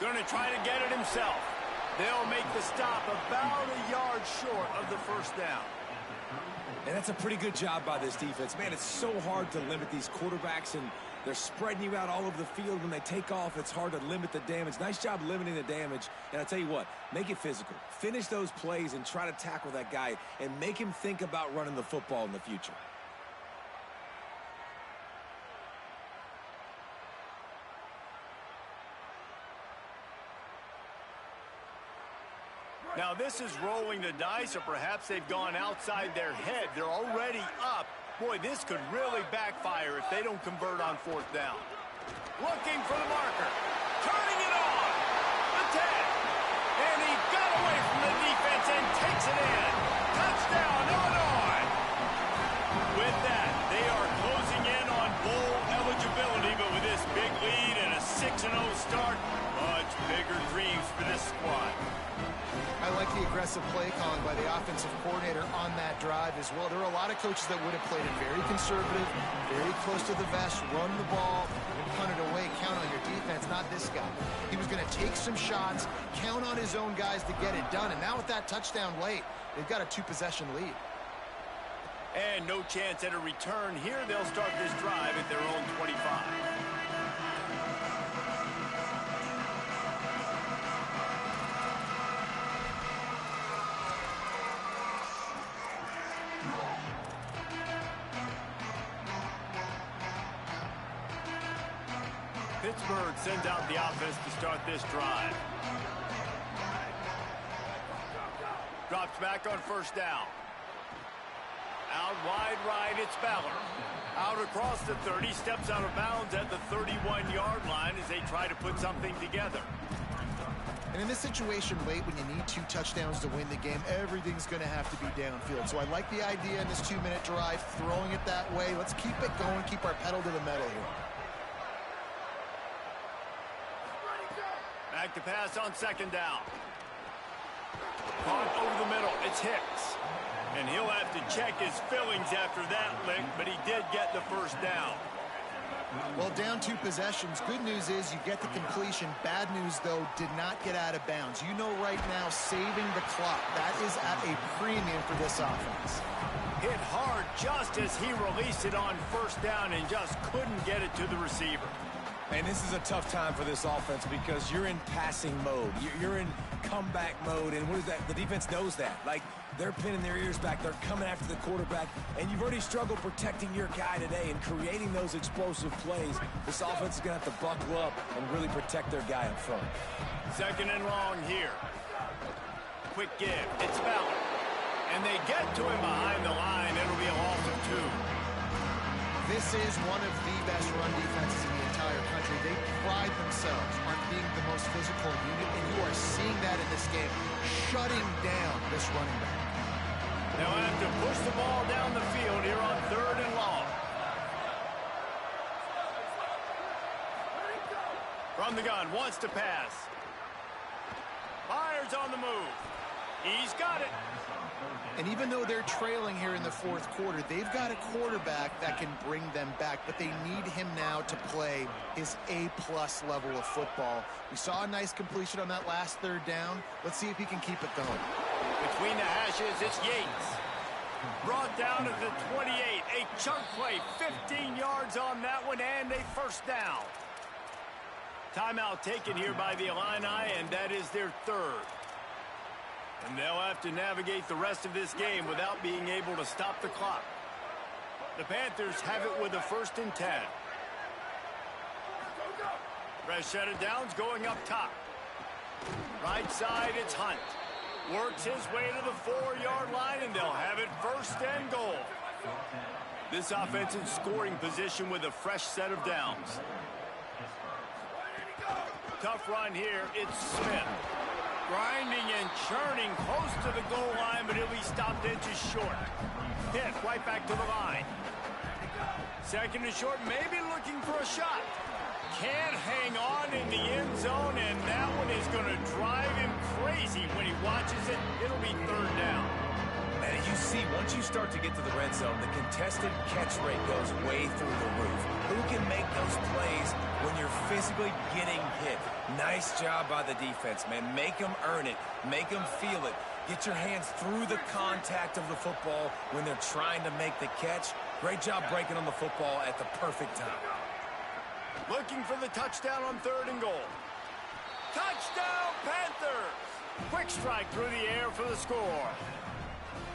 Going to try to get it himself. They'll make the stop about a yard short of the first down. And that's a pretty good job by this defense. Man, it's so hard to limit these quarterbacks, and they're spreading you out all over the field. When they take off, it's hard to limit the damage. Nice job limiting the damage. And I tell you what, make it physical. Finish those plays and try to tackle that guy and make him think about running the football in the future. Now this is rolling the dice, or perhaps they've gone outside their head. They're already up. Boy, this could really backfire if they don't convert on fourth down. Looking for the marker. Turning it on. The 10. And he got away from the defense and takes it in. Touchdown, Illinois. With that, they are closing in on bowl eligibility, but with this big lead and a 6-0 start, much bigger dreams for this squad. I like the aggressive play calling by the offensive coordinator on that drive as well. There are a lot of coaches that would have played it very conservative, very close to the vest, run the ball, punt it away, count on your defense. Not this guy. He was going to take some shots, count on his own guys to get it done. And now with that touchdown late, they've got a 2-possession lead. And no chance at a return here. They'll start this drive at their own 25. Pittsburgh sends out the offense to start this drive. Drops back on first down. Out wide right, it's Ballard. Out across the 30, steps out of bounds at the 31-yard line as they try to put something together. And in this situation late, when you need 2 touchdowns to win the game, everything's going to have to be downfield. So I like the idea in this 2-minute drive, throwing it that way. Let's keep it going, keep our pedal to the metal here. Back to pass on second down. Caught over the middle. It's Hicks. And he'll have to check his fillings after that lick, but he did get the first down. Well, down 2 possessions. Good news is you get the completion. Bad news, though, did not get out of bounds. You know right now, saving the clock. That is at a premium for this offense. Hit hard just as he released it on first down and just couldn't get it to the receiver. And this is a tough time for this offense because you're in passing mode. You're in comeback mode, and what is that? The defense knows that. Like, they're pinning their ears back. They're coming after the quarterback, and you've already struggled protecting your guy today and creating those explosive plays. This offense is going to have to buckle up and really protect their guy up front. Second and long here. Quick give. It's Ballard. And they get to him behind the line. It'll be a loss of 2. This is one of the best run defenses in the entire country. They pride themselves on being the most physical unit, and you are seeing that in this game, shutting down this running back. They'll have to push the ball down the field here on third and long. From the gun, wants to pass. Myers on the move. He's got it. And even though they're trailing here in the fourth quarter, they've got a quarterback that can bring them back, but they need him now to play his A-plus level of football. We saw a nice completion on that last third down. Let's see if he can keep it going. Between the hashes, it's Yates. Brought down at the 28. A chunk play, 15 yards on that one, and a first down. Timeout taken here by the Illini, and that is their third. And they'll have to navigate the rest of this game without being able to stop the clock. The Panthers have it with a 1st and 10. Fresh set of downs going up top. Right side, it's Hunt. Works his way to the 4-yard line, and they'll have it 1st and goal. This offense in scoring position with a fresh set of downs. Tough run here. It's Smith. Grinding and churning close to the goal line, but he'll be stopped inches short. Pitt right back to the line. 2nd and short, maybe looking for a shot. Can't hang on in the end zone, and that one is going to drive him crazy when he watches it. It'll be 3rd down. And you see, once you start to get to the red zone, the contested catch rate goes way through the roof. Who can make those plays when you're physically getting hit? Nice job by the defense, man. Make them earn it. Make them feel it. Get your hands through the contact of the football when they're trying to make the catch. Great job breaking on the football at the perfect time. Looking for the touchdown on 3rd and goal. Touchdown, Panthers! Quick strike through the air for the score.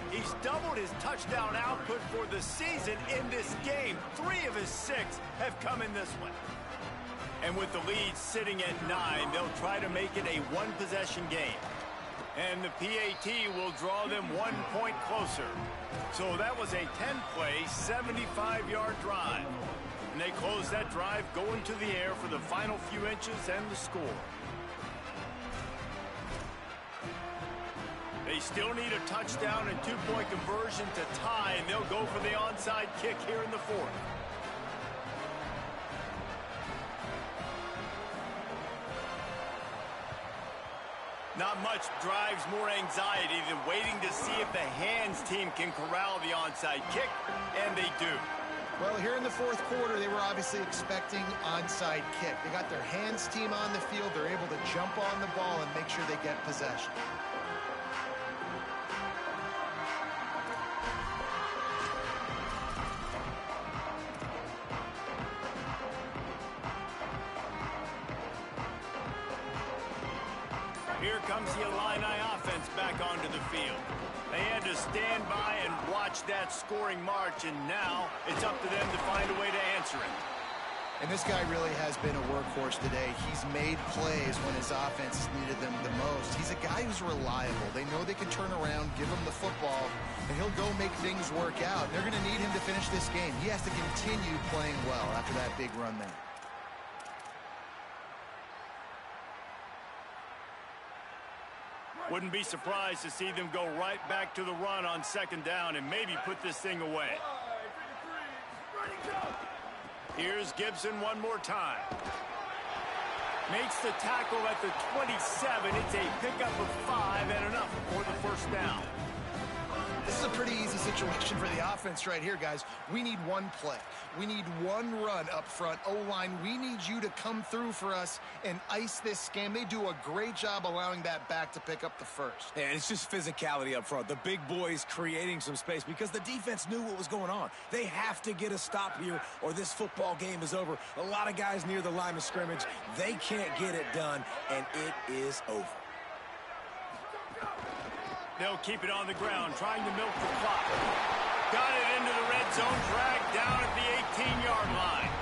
He's doubled his touchdown output for the season in this game. 3 of his 6 have come in this one. And with the lead sitting at 9, they'll try to make it a one-possession game. And the PAT will draw them 1 point closer. So that was a 10-play, 75-yard drive. And they close that drive going to the air for the final few inches and the score. They still need a touchdown and 2-point conversion to tie, and they'll go for the onside kick here in the 4th. Not much drives more anxiety than waiting to see if the hands team can corral the onside kick, and they do. Well, here in the 4th quarter, they were obviously expecting onside kick. They got their hands team on the field. They're able to jump on the ball and make sure they get possession. Here comes the Illini offense back onto the field. They had to stand by and watch that scoring march, and now it's up to them to find a way to answer it. And this guy really has been a workhorse today. He's made plays when his offense needed them the most. He's a guy who's reliable. They know they can turn around, give him the football, and he'll go make things work out. They're going to need him to finish this game. He has to continue playing well after that big run there. Wouldn't be surprised to see them go right back to the run on 2nd down and maybe put this thing away. Here's Gibson one more time. Makes the tackle at the 27. It's a pickup of 5 and enough for the 1st down. This is a pretty easy situation for the offense right here, guys. We need one play. We need one run up front. O-line, we need you to come through for us and ice this game. They do a great job allowing that back to pick up the 1st. And it's just physicality up front. The big boys creating some space because the defense knew what was going on. They have to get a stop here or this football game is over. A lot of guys near the line of scrimmage. They can't get it done, and it is over. They'll keep it on the ground, trying to milk the clock. Got it into the red zone, dragged down at the 18-yard line.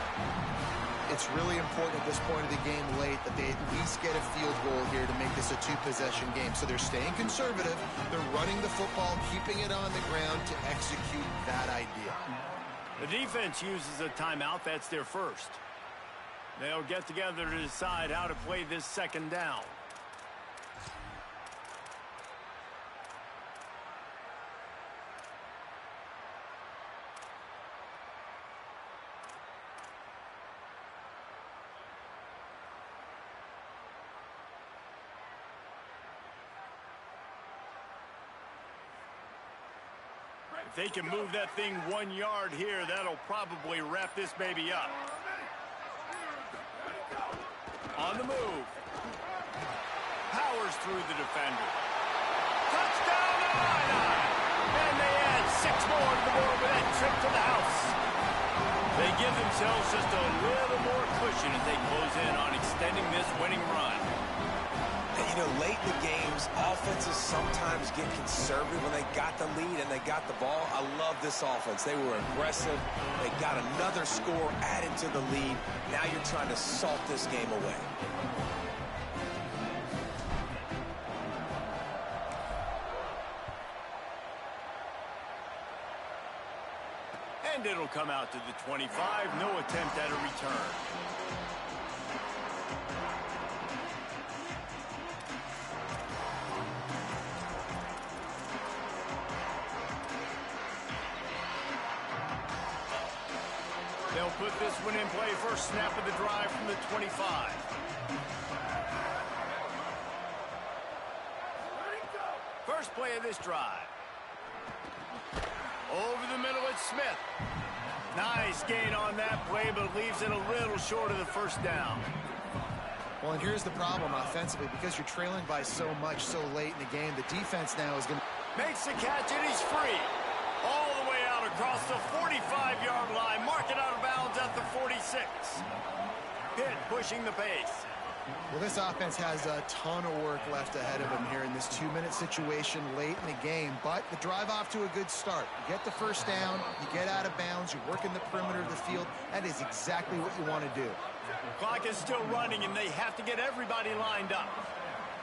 It's really important at this point of the game late that they at least get a field goal here to make this a 2-possession game. So they're staying conservative. They're running the football, keeping it on the ground to execute that idea. The defense uses a timeout. That's their 1st. They'll get together to decide how to play this 2nd down. If they can move that thing 1 yard here, that'll probably wrap this baby up. On the move. Powers through the defender. Touchdown, Illini! And they add 6 more to the board with that trip to the house. They give themselves just a little more cushion as they close in on extending this winning run. And, you know, late in the games, offenses sometimes get conservative when they got the lead and they got the ball. I love this offense. They were aggressive. They got another score added to the lead. Now you're trying to salt this game away. And it'll come out to the 25. No attempt at a return. They'll put this one in play. First snap of the drive from the 25. First play of this drive. Over the middle, it's Smith. Nice gain on that play, but leaves it a little short of the first down. Well, and here's the problem offensively. Because you're trailing by so much so late in the game, the defense now is going to... Makes the catch, and he's free. All the way out across the 45-yard line. Mark it out of bounds at the 46. Pitt pushing the pace. Well, this offense has a ton of work left ahead of them here in this 2-minute situation late in the game. But the drive off to a good start. You get the first down, you get out of bounds, you work in the perimeter of the field. That is exactly what you want to do. Clock is still running, and they have to get everybody lined up.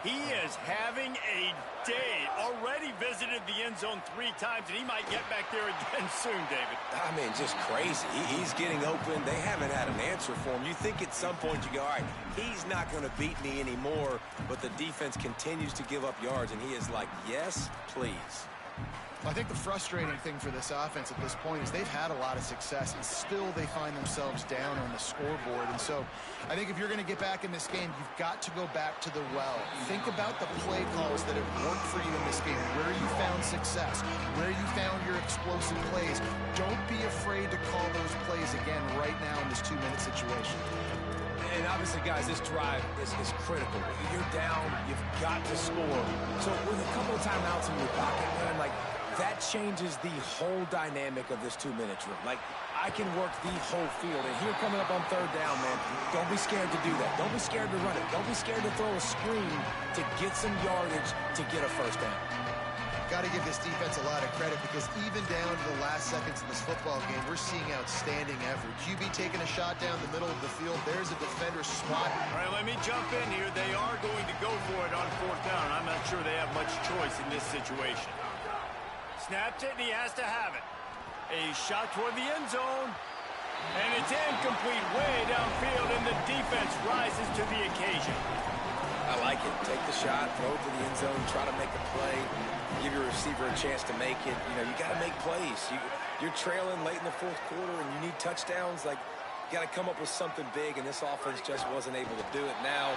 He is having a day. Already visited the end zone 3 times, and he might get back there again soon, David. I mean, just crazy. He's getting open. They haven't had an answer for him. You think at some point you go, all right, he's not going to beat me anymore, but the defense continues to give up yards, and he is like, yes, please. I think the frustrating thing for this offense at this point is they've had a lot of success, and still they find themselves down on the scoreboard. And so I think if you're going to get back in this game, you've got to go back to the well. Think about the play calls that have worked for you in this game, where you found success, where you found your explosive plays. Don't be afraid to call those plays again right now in this 2-minute situation. And obviously, guys, this drive is critical. You're down. You've got to score. So with a couple of timeouts in your pocket, man, like, that changes the whole dynamic of this 2-minute drill. Like, I can work the whole field. And here coming up on 3rd down, man, don't be scared to do that. Don't be scared to run it. Don't be scared to throw a screen to get some yardage to get a first down. Got to give this defense a lot of credit, because even down to the last seconds of this football game, we're seeing outstanding effort. QB taking a shot down the middle of the field. There's a defender swatting. All right, let me jump in here. They are going to go for it on 4th down. I'm not sure they have much choice in this situation. Snaps it, and he has to have it. A shot toward the end zone. And it's incomplete way downfield, and the defense rises to the occasion. I like it. Take the shot, throw it to the end zone, try to make a play, give your receiver a chance to make it. You know, you got to make plays. You're trailing late in the 4th quarter, and you need touchdowns. Like, you got to come up with something big, and this offense just wasn't able to do it. Now,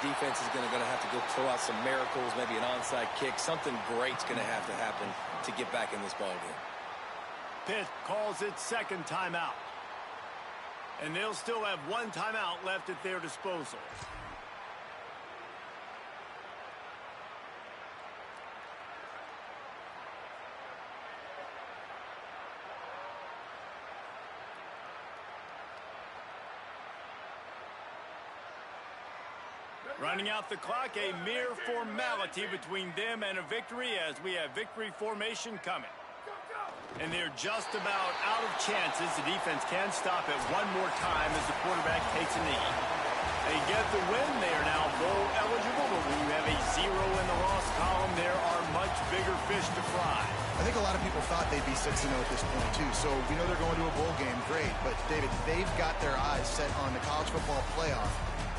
defense is going to have to go pull out some miracles, maybe an onside kick. Something great's going to happen to get back in this ball game. Pitt calls its 2nd timeout. And they'll still have 1 timeout left at their disposal. Running out the clock, a mere formality between them and a victory, as we have victory formation coming. And they're just about out of chances. The defense can stop it one more time as the quarterback takes a knee. They get the win. They are now bowl eligible, but when you have a 0 in the loss column, there are much bigger fish to fry. I think a lot of people thought they'd be 6-0 at this point, too. So we know they're going to a bowl game. Great. But, David, they've got their eyes set on the college football playoff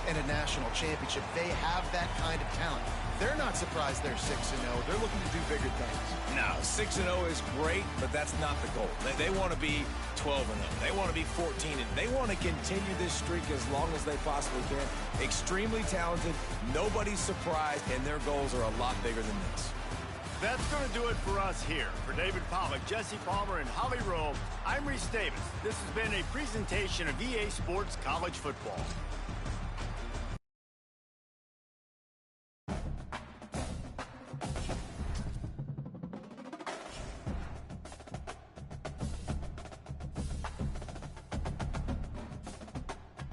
and a national championship. They have that kind of talent. They're not surprised they're 6-0. They're looking to do bigger things. No, 6-0 is great, but that's not the goal. They want to be 12-0. They want to be 14-0. They want to continue this streak as long as they possibly can. Extremely talented. Nobody's surprised, and their goals are a lot bigger than this. That's going to do it for us here. For David Pollack, Jesse Palmer, and Holly Rowe, I'm Reese Davis. This has been a presentation of EA Sports College Football.